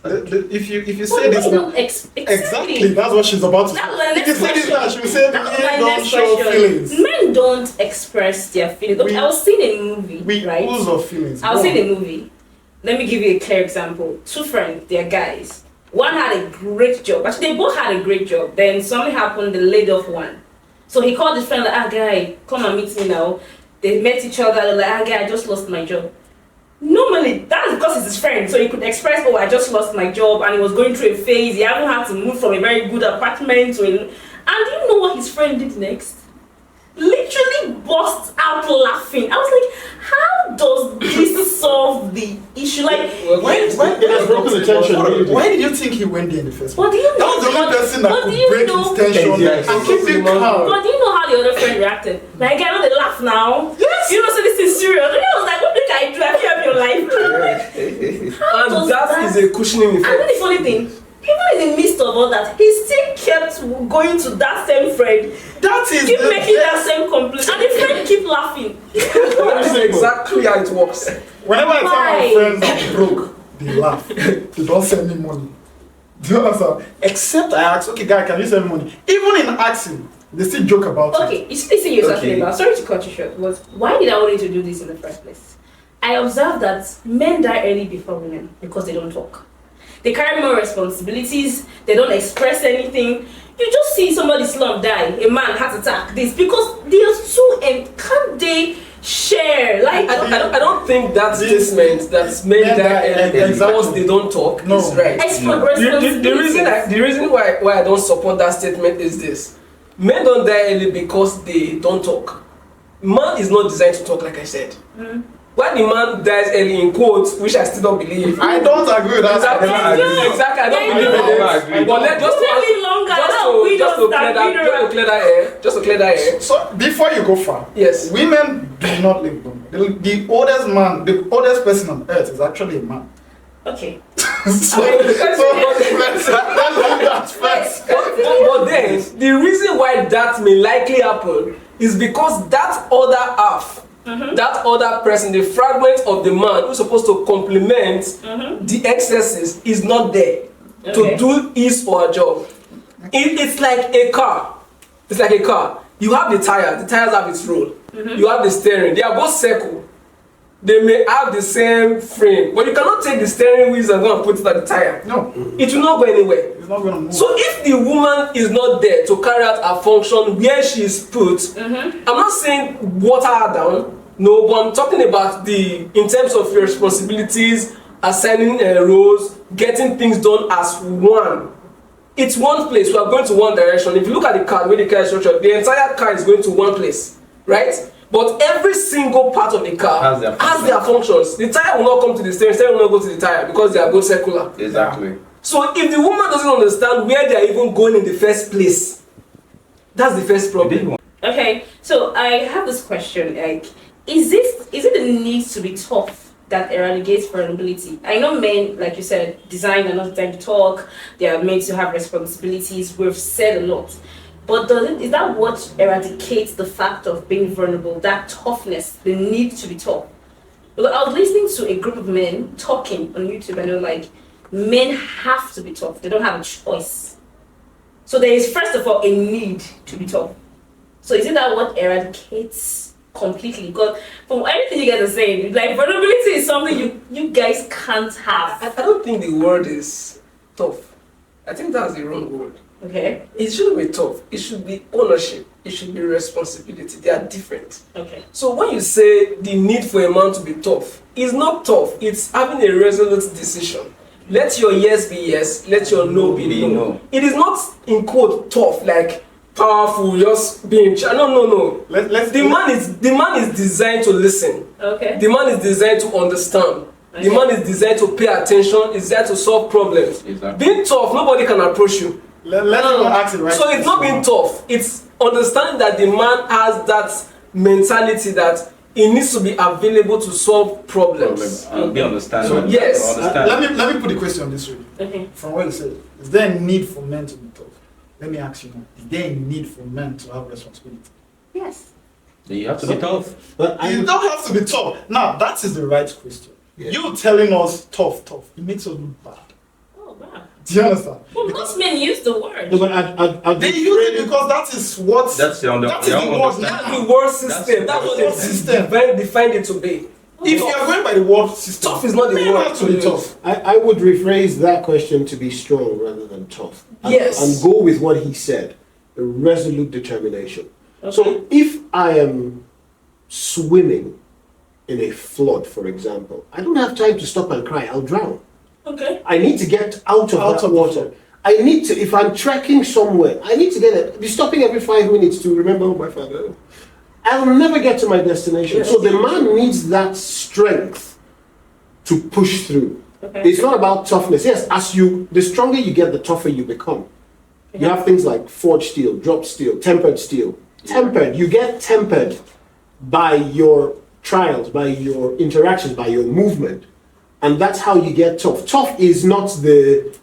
If you say this now, exactly, that's what she's about to say. If you say this now, she will say men don't show feelings. Men don't express their feelings. Okay, I was seeing a movie, right? Ooze of feelings. I was seeing a movie. Let me give you a clear example. Two friends, they're guys. One had a great job. Actually, they both had a great job. Then something happened, they laid off one. So he called his friend, like, guy, come and meet me now. They met each other, they're like, guy, I just lost my job. Normally, that's because he's his friend, so he could express, oh, I just lost my job, and he was going through a phase. He hadn't had to move from a very good apartment to a... And do you know what his friend did next? Literally burst out laughing. I was like, how does this solve the issue? Like, why did you think he went there in the first place? But do you know? That was the only person that could break his tension and keep it calm. But do you know how the other friend reacted? Like, I know they laugh now. Yes. You know, so this is serious. And I was like, what did I do? Have you have your life? And that is a cushioning And then effect. the funny thing, even in the midst of all that, he still kept going to that same friend. That is Keep the making that best. same complaint. And the friend keep laughing. That is exactly how it works. Whenever I tell my Why? friends I'm broke, they laugh. They don't send me money. Do you understand? Except I ask, okay, guy, can you send me money? Even in asking, they still joke about it. Okay, you see this thing you're talking Okay. about. Sorry to cut you short, but why did I want you to do this in the first place? I observed that men die early before women because they don't talk. They carry more responsibilities, they don't express anything. You just see somebody slump die, a man heart attack, this, because they are so can't they share? Like, I don't think that statement that men die early because Exactly. they don't talk No. is right. The reason why I don't support that statement is this: men don't die early because they don't talk. Man is not designed to talk, like I said. Why the man dies early in quotes, which I still don't believe. I don't agree with that. Exactly, I do. exactly. I don't Yeah, believe you in do. it. But let's just to clear that air. So before you go far, Yes. women do not live long. The oldest man, the oldest person on earth is actually a man. okay. So let's leave that first. But then the reason why that may likely happen is because that other half, that other person, the fragment of the man who's supposed to complement the excesses, is not there to do his or her job. It's like a car. It's like a car. You have the tires. The tires have its role. You have the steering. They are both circle. They may have the same frame, but you cannot take the steering wheels and go and put it at the tire. No, It will not go anywhere. it's not gonna move. So if the woman is not there to carry out her function where she is put, I'm not saying water her down, no, but I'm talking about in terms of your responsibilities, assigning roles, getting things done as one. It's one place. We are going to one direction. If you look at the car, the way the car is structured, the entire car is going to one place, right? But every single part of the car has their functions. The tire will not come to the steering will not go to the tire because they are both circular. Exactly. So if the woman doesn't understand where they are even going in the first place, that's the first problem. Okay, so I have this question, like, is it the need to be tough that eradicates vulnerability? I know men, like you said, designed are not designed to talk, they are made to have responsibilities, we've said a lot. But is that what eradicates the fact of being vulnerable, that toughness, the need to be tough? Because I was listening to a group of men talking on YouTube and they were like, men have to be tough, they don't have a choice. So there is first of all a need to be tough. So isn't that what eradicates completely? Because from everything you guys are saying, like vulnerability is something you guys can't have. I don't think the word is tough. I think that's the wrong word. Okay. It shouldn't be tough. It should be ownership. It should be responsibility. They are different. Okay. So when you say the need for a man to be tough, it's not tough. It's having a resolute decision. Let your yes be yes. Let your no be no. It is not in quote tough, like powerful, just being. No. The man is designed to listen. Okay. The man is designed to understand. Okay. The man is designed to pay attention. Is there to solve problems. Exactly. Being tough, nobody can approach you. Let's even ask it right. So it's not being tough. It's understanding that the man has that mentality that he needs to be available to solve problems. Be understanding. So, yes. Understand. Let me put the question this way. Okay. From what you said, is there a need for men to be tough? let me ask you now, is there a need for men to have responsibility? Yes. Then you have to be tough. But You don't have to be tough. Now, that is the right question. Yeah. You telling us tough, it makes us look bad. Oh, wow. Do you understand? Well, most men use the word. No, but I'd They use it because that is what. That's the that is the word understanding. That's now. the word system. That's what Word they system. defined it to be. If you are going by the word system, Tough is not the men word have to to be use. tough. I would rephrase that question to be strong rather than tough. Yes. And go with what he said, a resolute determination. Okay. So if I am swimming in a flood, for example, I don't have time to stop and cry, I'll drown. Okay. I need to get out of that the water. flood. I need to, if I'm trekking somewhere, I need to be stopping every 5 minutes to remember my father. I'll never get to my destination. Yes. So the man needs that strength to push through. Okay. It's not about toughness. Yes, the stronger you get, the tougher you become. You have things like forged steel, drop steel, tempered steel. Tempered, you get tempered by your trials, by your interactions, by your movement. And that's how you get tough. Tough is not the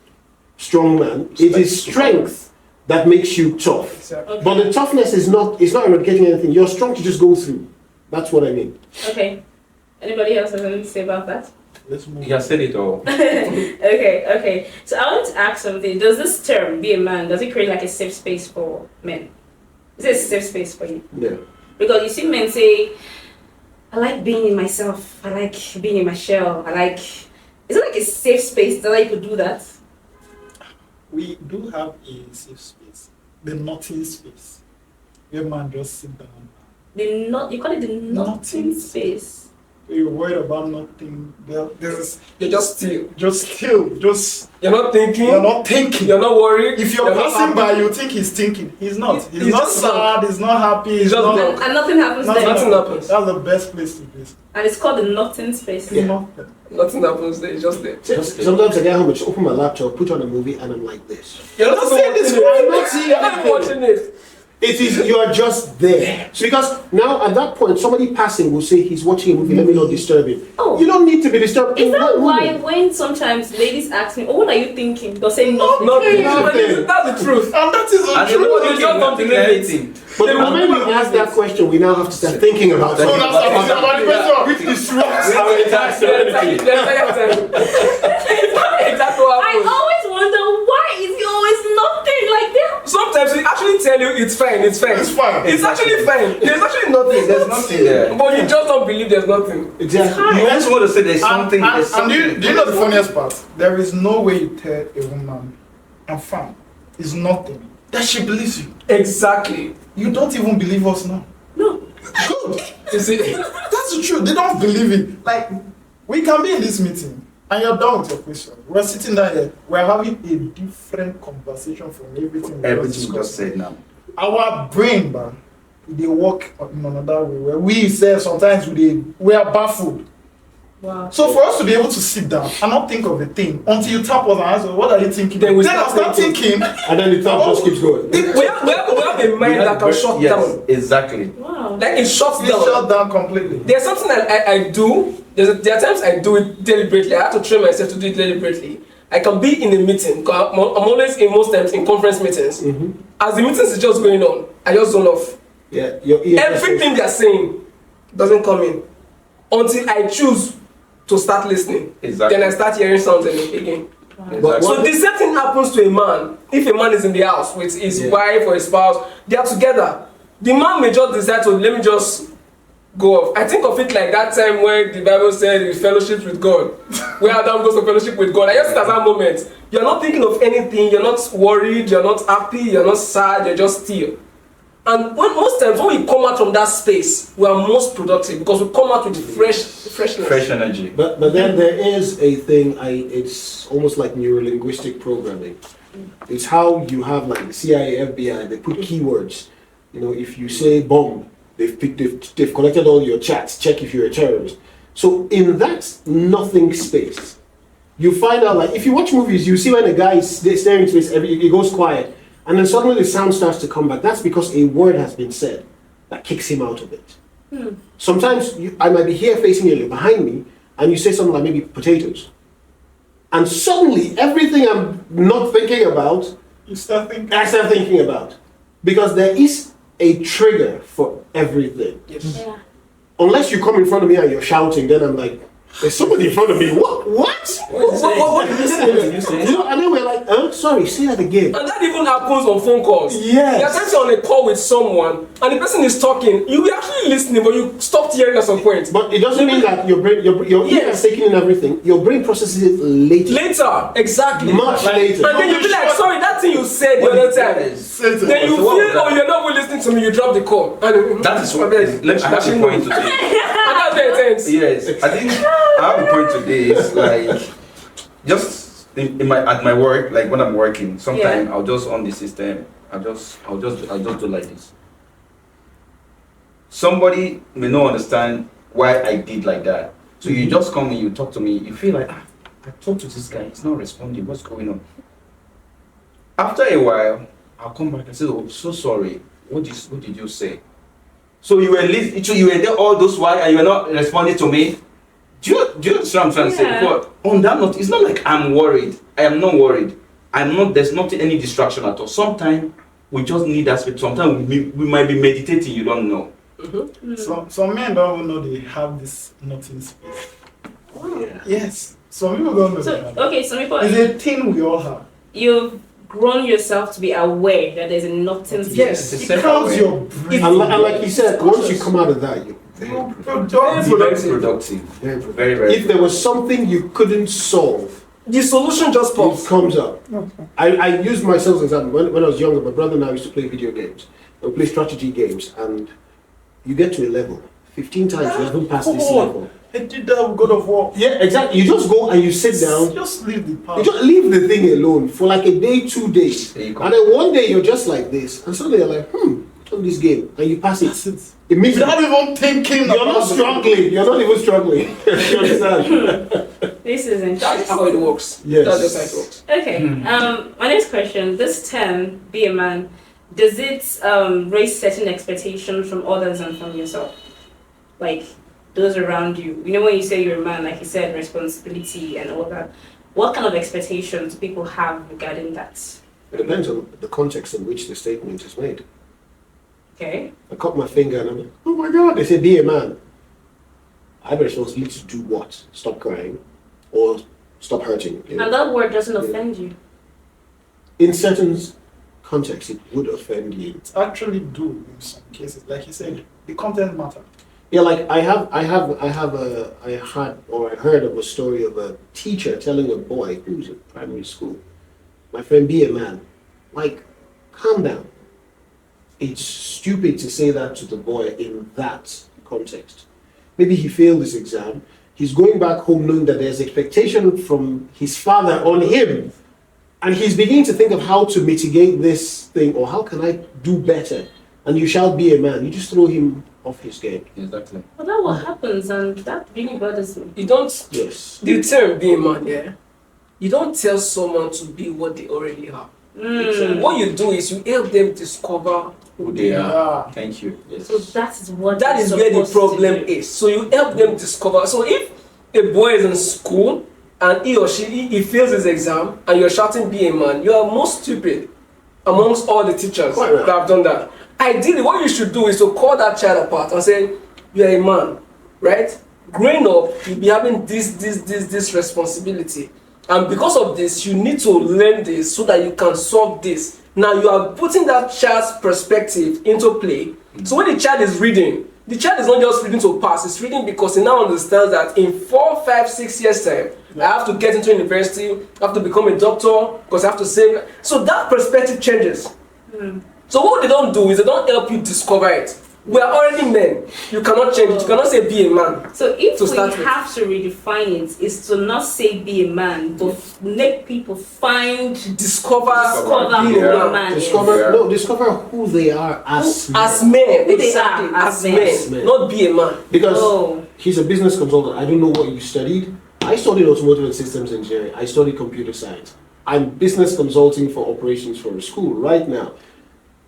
strong man, it is strength that makes you tough. Exactly. But the toughness is not eradicating anything. You're strong to just go through. That's what I mean. Okay. Anybody else has anything to say about that? Let's move. He has said it all. Okay. So I want to ask something. Does this term, be a man, does it create like a safe space for men? Is it a safe space for you? Yeah. Because you see men say, I like being in myself. I like being in my shell. Is it like a safe space? Is that you could do that? We do have a safe space, the nothing space, where man just sit down. You call it the nothing space. You're worried about nothing. There's You're just still. just You're not thinking. you're not thinking. You're not worried. If you're not passing happy. by, you think he's thinking. He's not. He's He's not just sad. He's not happy. He's just not. drunk. And nothing happens there. Nothing happens. That's the best place to be. And it's called the nothing space. Yeah. Nothing. Nothing happens there. It's just there. Sometimes I get home and just open my laptop, put on a movie, and I'm like this. You're not seeing this watching I'm it. not seeing You're not anything. watching it. It is, you are just there. Because now at that point, somebody passing will say, he's watching a movie, let me not disturb him. Oh. You don't need to be disturbed. Is in that why moment. when sometimes ladies ask me, oh, what are you thinking? They'll say nothing. Nothing. Nothing. That's the truth. And that is the And truth. you know what They they just don't think think anything. But the moment you ask that question, we now have to start thinking about So it. that's about the question. Which disrupts our entire serenity. Exactly what I happens. always wonder why is he always nothing like that? Sometimes they actually tell you it's fine. It's fine. It's actually fine. There's actually nothing. There's nothing there. But you just don't believe there's nothing. Exactly. You always want to say there's something. There's And something. do you know the funniest part? There is no way you tell a woman, I'm fine. It's nothing. That she believes you. Exactly. You don't even believe us now. No. Good. You see? That's the truth. They don't believe it. Like, we can be in this meeting and you're done with your question. We're sitting down here. We're having a different conversation from everything we Everything just you just discussed. said now. Our brain, man, they work in another way. Where we say sometimes we are baffled. Wow. So for us to be able to sit down and not think of a thing until you tap us and answer, what are you thinking? Then we I'll start start thinking. And then the thought just keeps going. We have a mind that can shut down. Exactly. Wow. Like it shuts You down. shut down completely. There's something that I do. There are times I do it deliberately. I have to train myself to do it deliberately. I can be in a meeting. I'm always most times in conference meetings. As the meetings is just going on, I just zone off. Yeah, your ear. Everything they're saying doesn't come in until I choose to start listening. Exactly. Then I start hearing sounds again. But So the same thing happens to a man. If a man is in the house with his wife or his spouse, they are together. The man may just decide to let me just go off. I think of it like that time when the Bible said in fellowship with God, where Adam goes to fellowship with God. I just at that moment, you're not thinking of anything, you're not worried, you're not happy, you're not sad, you're just still. And most times when we come out from that space, we are most productive because we come out with freshness. Fresh energy. But then there is a thing. It's almost like neurolinguistic programming. It's how you have like the CIA, FBI. They put keywords. You know, if you say bomb, they've collected all your chats. Check if you're a terrorist. So in that nothing space, you find out like if you watch movies, you see when a guy is staring into space, it goes quiet, and then suddenly the sound starts to come back. That's because a word has been said that kicks him out of it. Sometimes I might be here facing you, you're behind me, and you say something like maybe potatoes. And suddenly, everything I'm not thinking about You start thinking. I start thinking about. Because there is a trigger for everything. Yes. Yeah. Unless you come in front of me and you're shouting, then I'm like, there's somebody in front of me. What? What did you say? What did you say? You know, and then we're like, sorry, say that again. And that even happens on phone calls. Yes. You're actually on a call with someone, and the person is talking. You were actually listening, but you stopped hearing at some point. But it doesn't mean that your brain, your ear Yes. is taking in everything. Your brain processes it later. Later, exactly. Much later. And then you'll be like, sorry, that thing you said the other time. Then you So what was feel, that? oh, you're not even listening to me, you drop the call. And That is what. Let I have a point today. And that's very intense. Yes, I think I have a point today. Is like just in my at my work, like when I'm working, sometimes I'll just on the system. I'll just do like this. Somebody may not understand why I did like that. So you just come and you talk to me. You feel like I talked to this guy. He's not responding. What's going on? After a while, I'll come back and say, "Oh, so sorry. What did you say?" So you were you were there all those while and you were not responding to me. Do you understand what I'm trying to say? But on that note, it's not like I'm worried. I am not worried. There's not any distraction at all. Sometimes we just need that space. Sometimes we might be meditating, you don't know. Some men don't even know they have this nothing space. Yeah. Yes. Some people don't know So they have. okay, some people It's a thing we all have. you've grown yourself to be aware that there's nothing to Yes. It's It calms your brain. And like you said, once you come out of that, you're You're very productive. Very productive. very Very, very. If there was something you couldn't solve, The solution just it pops. comes up. I used myself as an example. When I was younger, my brother and I used to play video games. We play strategy games, and you get to a level. 15 times you haven't passed this Come on. level. I did that with God of War. Yeah, exactly. You just go and you sit down. Just leave the You past. just leave the thing alone for like a day, 2 days. There you go. And then one day you're just like this. And suddenly you're like, on this game. And you pass That's it. it. Immediately. Without even thinking You're not about the- struggling. You're not even struggling. You understand? This is That's interesting. how it works. Yes. That's just how it works. Okay. My next question: this term, be a man, does it raise certain expectations from others and from yourself, like those around you? You know, when you say you're a man, like you said, responsibility and all that. What kind of expectations do people have regarding that? It depends on the context in which the statement is made. Okay. I cut my finger and I'm like, oh my God, they say be a man. I have a responsibility to do what? Stop crying or stop hurting. You know? And that word doesn't offend you. In certain contexts, it would offend you. It actually do in some cases. Like you said, the content matter. Yeah, like I heard of a story of a teacher telling a boy who's in primary school, my friend, be a man. Like, calm down. It's stupid to say that to the boy in that context. Maybe he failed his exam. He's going back home knowing that there's expectation from his father on him. And he's beginning to think of how to mitigate this thing, or how can I do better? And you shall be a man. You just throw him off his game. Exactly. Well, that's what happens, and that really bothers me. You don't, Yes. the term being man, yeah, you don't tell someone to be what they already are. What you do is you help them discover Who they are. Yeah. Thank you. Yes. So that is what. that you're is where the supposed to problem do. is. So you help them discover. So if a boy is in school and he or she he fails his exam and you're shouting be a man, you are most stupid amongst all the teachers Quite right. that have done that. Ideally, what you should do is to call that child apart and say, you're a man, right? Growing up, you'll be having this responsibility. And because of this, you need to learn this so that you can solve this. Now you are putting that child's perspective into play. So when the child is reading, the child is not just reading to pass, it's reading because he now understands that in 4, 5, 6 years' time, I have to get into university, I have to become a doctor, because I have to save. So that perspective changes. So what they don't do is they don't help you discover it. We are already men. You cannot change it. You cannot say be a man. So if To we start with. have to redefine it, is to not say be a man, but make people find Discover who being a a man. man is. Discover who they are as men. As men, Who they exactly. are As as men, men. not be a man. Because Oh. he's a business consultant. I don't know what you studied. I studied automotive and systems engineering. I studied computer science. I'm business consulting for operations for a school right now.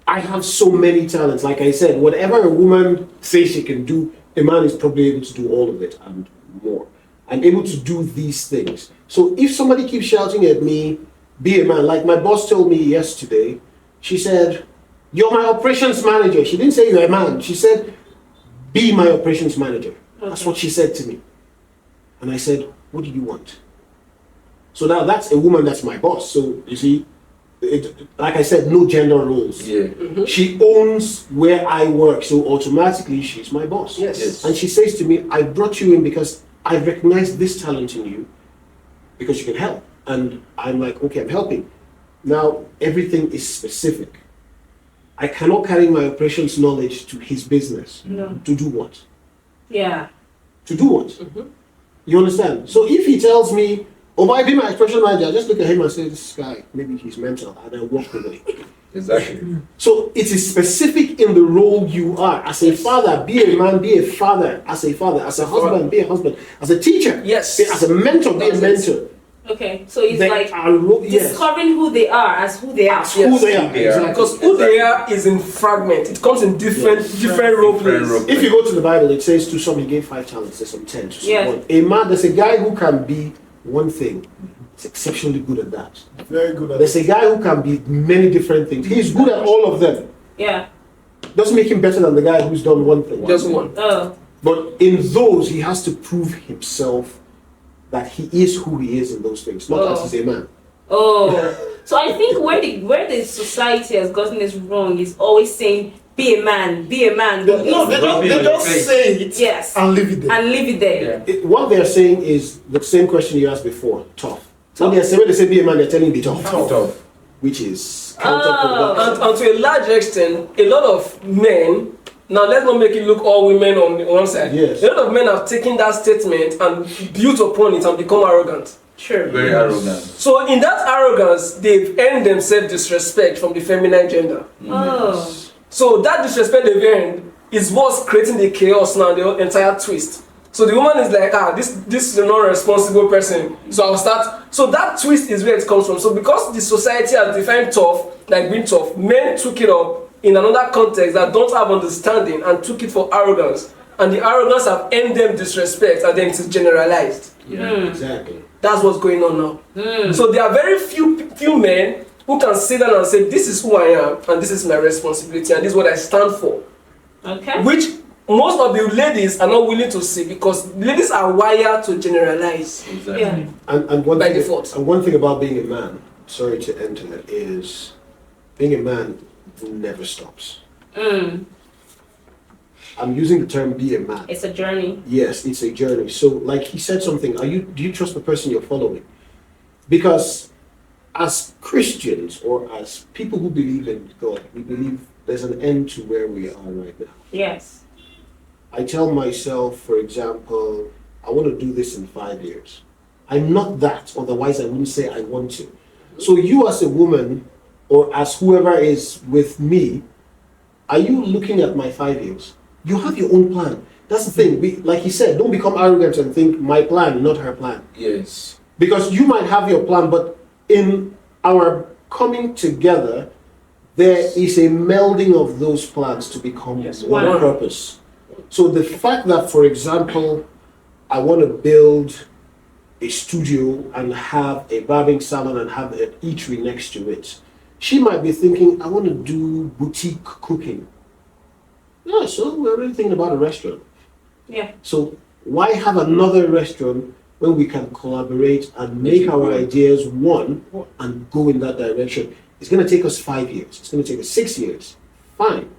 I have so many talents. Like I said, whatever a woman says she can do, a man is probably able to do all of it and more. I'm able to do these things. So if somebody keeps shouting at me, be a man. Like my boss told me yesterday, she said, "You're my operations manager." She didn't say you're a man. She said, "Be my operations manager." That's what she said to me. And I said, "What do you want?" So now that's a woman that's my boss. So you see, like I said, no gender roles. Yeah. She owns where I work, so automatically she's my boss. Yes. And she says to me, "I brought you in because I recognize this talent in you because you can help." And I'm like, "Okay, I'm helping." Now, everything is specific. I cannot carry my operations knowledge to his business. No. To do what? Yeah. To do what? You understand? So if he tells me, "Oh, but I be my expression manager," I just look at him and say, "This guy, maybe he's mental," and I walk away. Exactly. So it is specific in the role you are. As a father, be a man, be a father. As a father, as a husband, be a husband. As a teacher, Yes. as a mentor, be a That's it. mentor. Okay. So it's There like are yes. discovering who they are as who they are. As who they are. Who they are. Exactly. Because who they are is in fragment. It comes in different role Different plays. role If you go to the Bible, it says to some he gave 5 talents, there's some 10. To some Yeah. 1. A man, there's a guy who can be one thing. He's exceptionally good at that. Very good at There's a guy who can be many different things. He's good at all of them. Yeah. Doesn't make him better than the guy who's done one thing. Just one. Oh. But in those, he has to prove himself that he is who he is in those things, not as he's a man. Oh. So I think where the society has gotten this wrong is always saying, "Be a man, be a man." But No, they don't say it Yes. and leave it there. And leave it there. What they're saying is the same question you asked before, tough. When they say be a man, they're telling you be tough. Tough. Which is Oh. counterproductive. And to a large extent, a lot of men, now let's not make it look all women on one side. Yes. A lot of men have taken that statement and built upon it and become arrogant. Sure. Very arrogant. So in that arrogance, they've earned themselves disrespect from the feminine gender. Oh. So that disrespect they've earned is what's creating the chaos now, the entire twist. So the woman is like, this is a non-responsible person. So I'll start. So that twist is where it comes from. So because the society has defined tough, like being tough, men took it up in another context that don't have understanding and took it for arrogance. And the arrogance have earned them disrespect and then it is generalized. Exactly. That's what's going on now. So there are very few men who can sit down and say, "This is who I am and this is my responsibility and this is what I stand for." Okay. Which most of the ladies are not willing to see because ladies are wired to generalize. Exactly. Yeah. And one By thing, default. and one thing about being a man, sorry to enter it, is being a man never stops. I'm using the term be a man. It's a journey. Yes, it's a journey. So like he said something, do you trust the person you're following? Because as Christians or as people who believe in God, we believe there's an end to where we are right now. Yes. I tell myself, for example, I want to do this in 5 years. I'm not that, otherwise I wouldn't say I want to. So you as a woman, or as whoever is with me, are you looking at my 5 years? You have your own plan. That's the thing. Like he said, don't become arrogant and think my plan, not her plan. Yes. Because you might have your plan, but in our coming together, there is a melding of those plans to become one Wow. purpose. So the fact that, for example, I want to build a studio and have a barbing salon and have an eatery next to it, she might be thinking, I want to do boutique cooking. Yeah, so we're really thinking about a restaurant. Yeah. So why have another restaurant when we can collaborate and make our ideas one and go in that direction? It's going to take us 5 years. It's going to take us 6 years. Fine.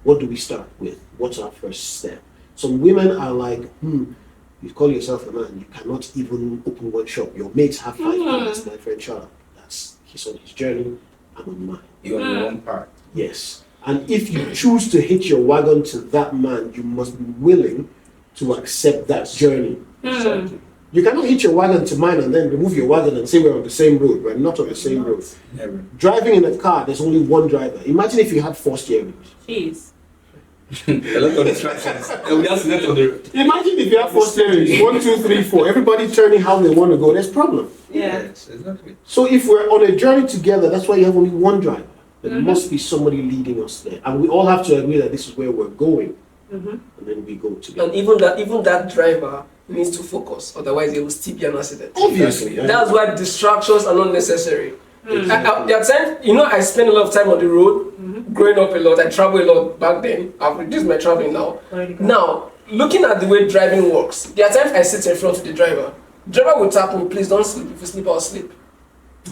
What do we start with? What's our first step? Some women are like, you call yourself a man, you cannot even open one shop. Your mates have 5 minutes, my friend Charles. He's on his journey, I'm on mine. You're on your own part. Yes. And if you choose to hitch your wagon to that man, you must be willing to accept that journey. Exactly. You cannot hitch your wagon to mine and then remove your wagon and say we're on the same road. We're not on the same road. Never. Driving in a car, there's only one driver. Imagine if you had 4 steering wheels. Jeez. A lot of distractions. There will be accident on the road. Imagine if you have 4 steering wheels, 1, 2, 3, 4, everybody turning how they want to go. There's problem. Yeah. Yes, exactly. So if we're on a journey together, that's why you have only one driver. There must be somebody leading us there. And we all have to agree that this is where we're going. And then we go together. And even that driver needs to focus, otherwise it will still be an accident. Obviously. That's why distractions are not necessary. There are times, I spend a lot of time on the road, growing up a lot. I travel a lot back then. I've reduced my traveling now. Now, looking at the way driving works, there are times I sit in front of the driver. Driver will tap me, please don't sleep. If you sleep, I'll sleep.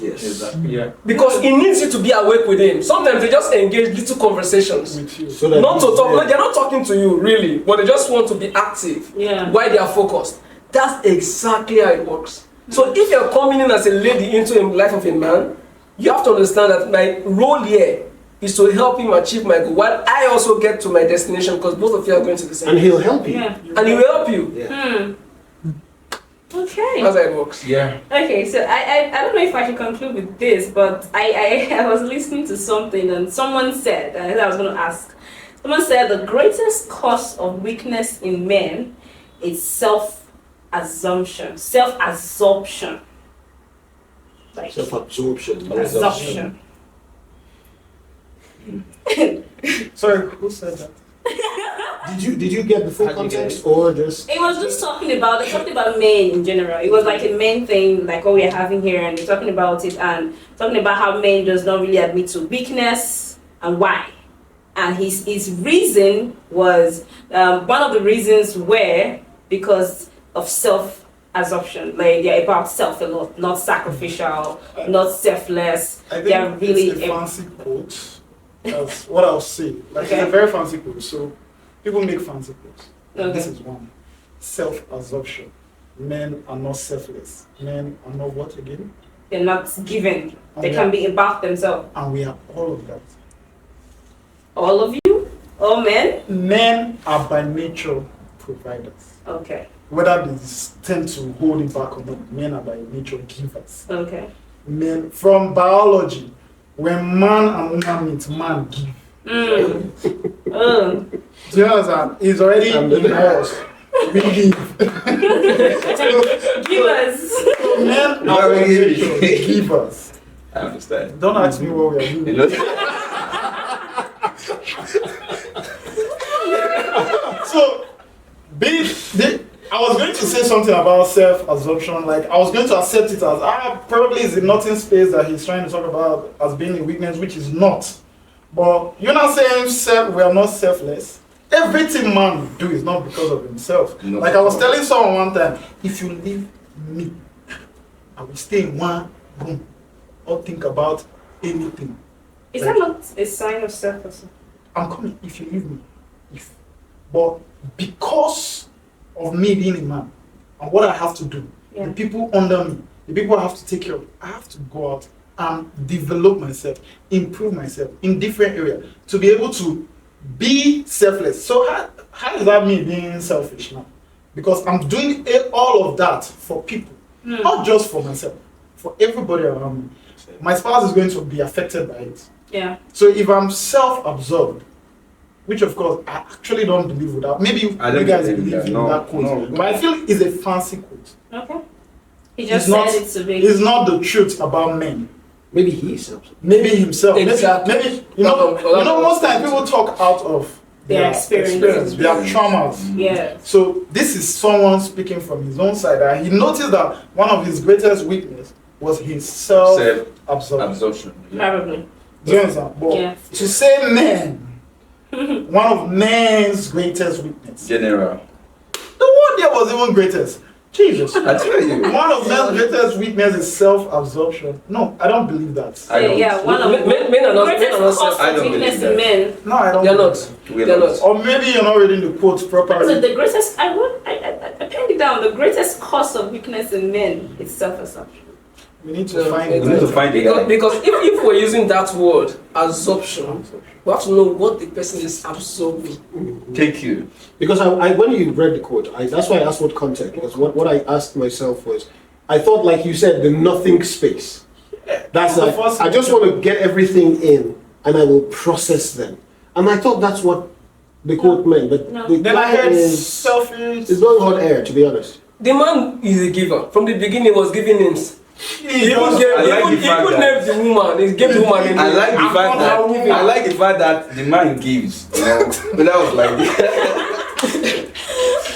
Yes. Exactly. Yeah. Because he needs you to be awake with him. Sometimes they just engage little conversations. With you. So that Not to he's talk, there. they're not talking to you really, but they just want to be active while they are focused. That's exactly how it works. So if you're coming in as a lady into the life of a man, you have to understand that my role here is to help him achieve my goal, while I also get to my destination, because both of you are going to the same And place. he'll help you. Yeah. And he will help you. Yeah. Okay. That's how it works. Yeah. Okay, so I don't know if I should conclude with this, but I was listening to something and someone said, and I was going to ask, someone said the greatest cause of weakness in men is self-absorption. Like, Self-absorption. absorption. Sorry, who said that? Did you get the full How did you get context or just? It was just talking about men in general. It was like a men thing, like what we're having here, and talking about it and talking about how men does not really admit to weakness and why. And his reason was one of the reasons were because of self-absorption. Like they're about self a lot, not sacrificial, not selfless. I think They're really it's a fancy quote. That's what I'll say. Like Okay. it's a very fancy quote. So people make fancy quotes. Okay. This is one. Self-absorption. Men are not selfless. Men are not what again? They're not given. They And can we be about themselves. and we are all of that. All of you, all men. Men are by nature providers. Okay. Whether they tend to hold it back or not, men are by nature givers. Okay. Men from biology, when man and woman meet, man give. Oh. Do you understand? It's already in us. We give. Give us. So men are by nature givers. I understand. Don't ask me what we are doing. So, I was going to say something about self-absorption. Like, I was going to accept it as, probably it's the nothing space that he's trying to talk about as being a weakness, which is not. But you're not saying we are not selfless. Everything man do is not because of himself. No. Like I was telling someone one time, if you leave me, I will stay in one room or think about anything. Is that not a sign of self-absorption? I'm coming if you leave me. But because of me being a man and what I have to do, Yeah. the people under me, the people I have to take care of, I have to go out and develop myself, improve myself in different areas to be able to be selfless. So how is that me being selfish now? Because I'm doing all of that for people, not just for myself, for everybody around me. My spouse is going to be affected by it. Yeah. So if I'm self-absorbed, which of course I actually don't believe without, maybe you I don't guys believe believe that. in No, that quote, no. but I feel it's a fancy quote. Okay. He just It's not, said it to be. it's not the truth about men. Maybe he is self. Maybe himself. Exactly. Maybe you know most times people talk out of Their experiences. their traumas. Yeah. So this is someone speaking from his own side. And he noticed that one of his greatest weakness was his self-absorption. Absorption. Yeah. Probably. Do you understand? But Yeah. to say men, one of men's greatest weakness. General. The one there was even greatest. Jesus. I tell you. One of men's greatest weakness is self-absorption. No, I don't believe that. I don't. Yeah. One of Men are not- the greatest men are not cause I of don't weakness believe in that. men. No, I don't. They're believe not. that. We're They're not. not. Or maybe you're not reading the quote So properly. the greatest, I penned it down. The greatest cause of weakness in men is self-absorption. We need to No, find We need to find the guy. Because if we're using that word, absorption, we have to know what the person is absorbing. Thank you. Because I when you read the quote, that's why I asked what context. Because what I asked myself was, I thought, like you said, the nothing space. That's The like, first I just want to get everything in and I will process them. And I thought that's what the quote meant. But No. the Then I guy heard is selfish. blowing hot air, to be honest. The man is a giver. From the beginning, he was giving names. He even just- gave, I like he the fact even that- named the woman. He gave the woman a name. I like the I'm fact not that giving. I like the fact that the man gives. You know, but that was like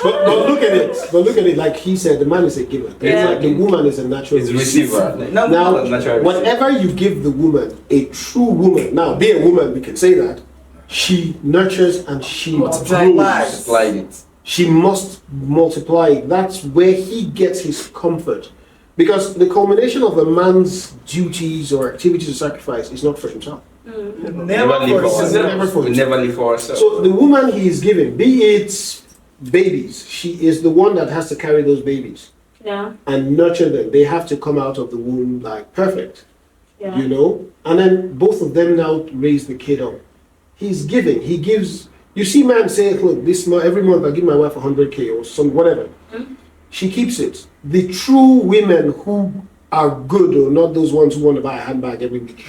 But look at it. But look at it. Like he said, the man is a giver. Yeah. Like the woman is a natural It's receiver. Now, whatever you give the woman, a true woman. Now, be a woman, we can say that. She nurtures and she Multiply. grows. Applied it. She must multiply it. That's where he gets his comfort. Because the culmination of a man's duties or activities of sacrifice is not for himself. Never live for for ourselves. Never for We never live for ourselves. So the woman he is giving, be it babies, she is the one that has to carry those babies Yeah. and nurture them. They have to come out of the womb like perfect, Yeah. you know? And then both of them now raise the kid up. He's giving. He gives. You see man say, look, this month, every month I give my wife 100K or some whatever. She keeps it. The true women who are good, or not those ones who want to buy a handbag every week,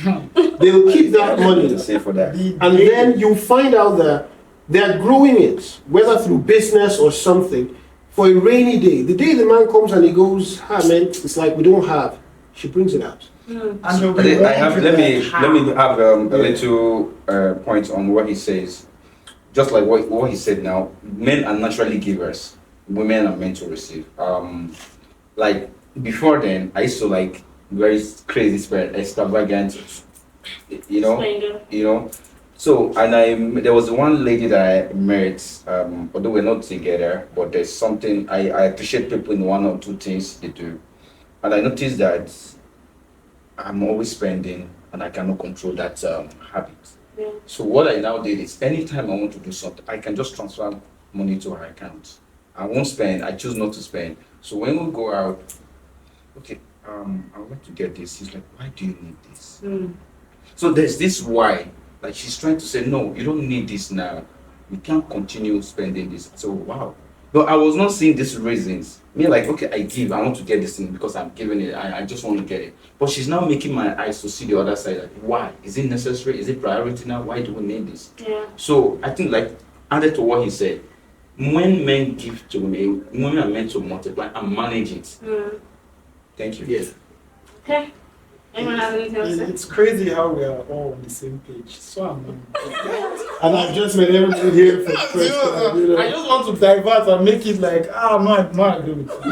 they'll keep that money. To say for that. And then you find out that they're growing it, whether through business or something, for a rainy day. The day the man comes and he goes, man, it's like we don't have. She brings it out. And they'll be I have, let me wondering have a little point on what he says. Just like what he said now, men are naturally givers. Women are meant to receive. Like before then, I used to like very crazy spirit, extravagant, you know. So there was one lady that I met. Although we're not together, but there's something I appreciate people in one or two things they do, and I noticed that I'm always spending, and I cannot control that habit. Yeah. So what I now did is, anytime I want to do something, I can just transfer money to her account. I won't spend. I choose not to spend. So when we go out, okay, I want to get this. He's like, why do you need this? So there's this why. Like she's trying to say, no, you don't need this now. You can't continue spending this. So wow. But I was not seeing these reasons. Me like, okay, I want to get this thing because I'm giving it. I just want to get it. But she's now making my eyes to see the other side. Like, why? Is it necessary? Is it priority now? Why do we need this? Yeah. So I think like added to what he said, when men give to me, women are meant to multiply and manage it. Thank you. Yes. Okay. Anyone have anything else to say? It's crazy how we are all on the same page. So I'm And I've just made everybody here for the first time, you know. I just want to divert and make it like, no, I agree with you.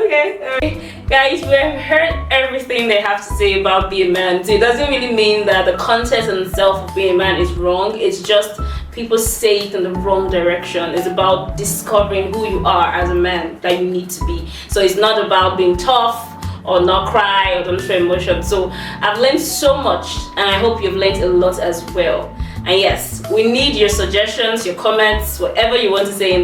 Okay. Alright. Guys, we've heard everything they have to say about being a man. So it doesn't really mean that the content in itself of being a man is wrong. It's just people say it in the wrong direction. It's about discovering who you are as a man that you need to be. So it's not about being tough or not cry or don't show emotion. So I've learned so much, and I hope you've learned a lot as well. And yes, we need your suggestions, your comments, whatever you want to say in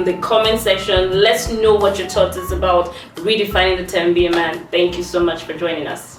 the comment section. Let's know what your thoughts is about redefining the term be a man. Thank you so much for joining us.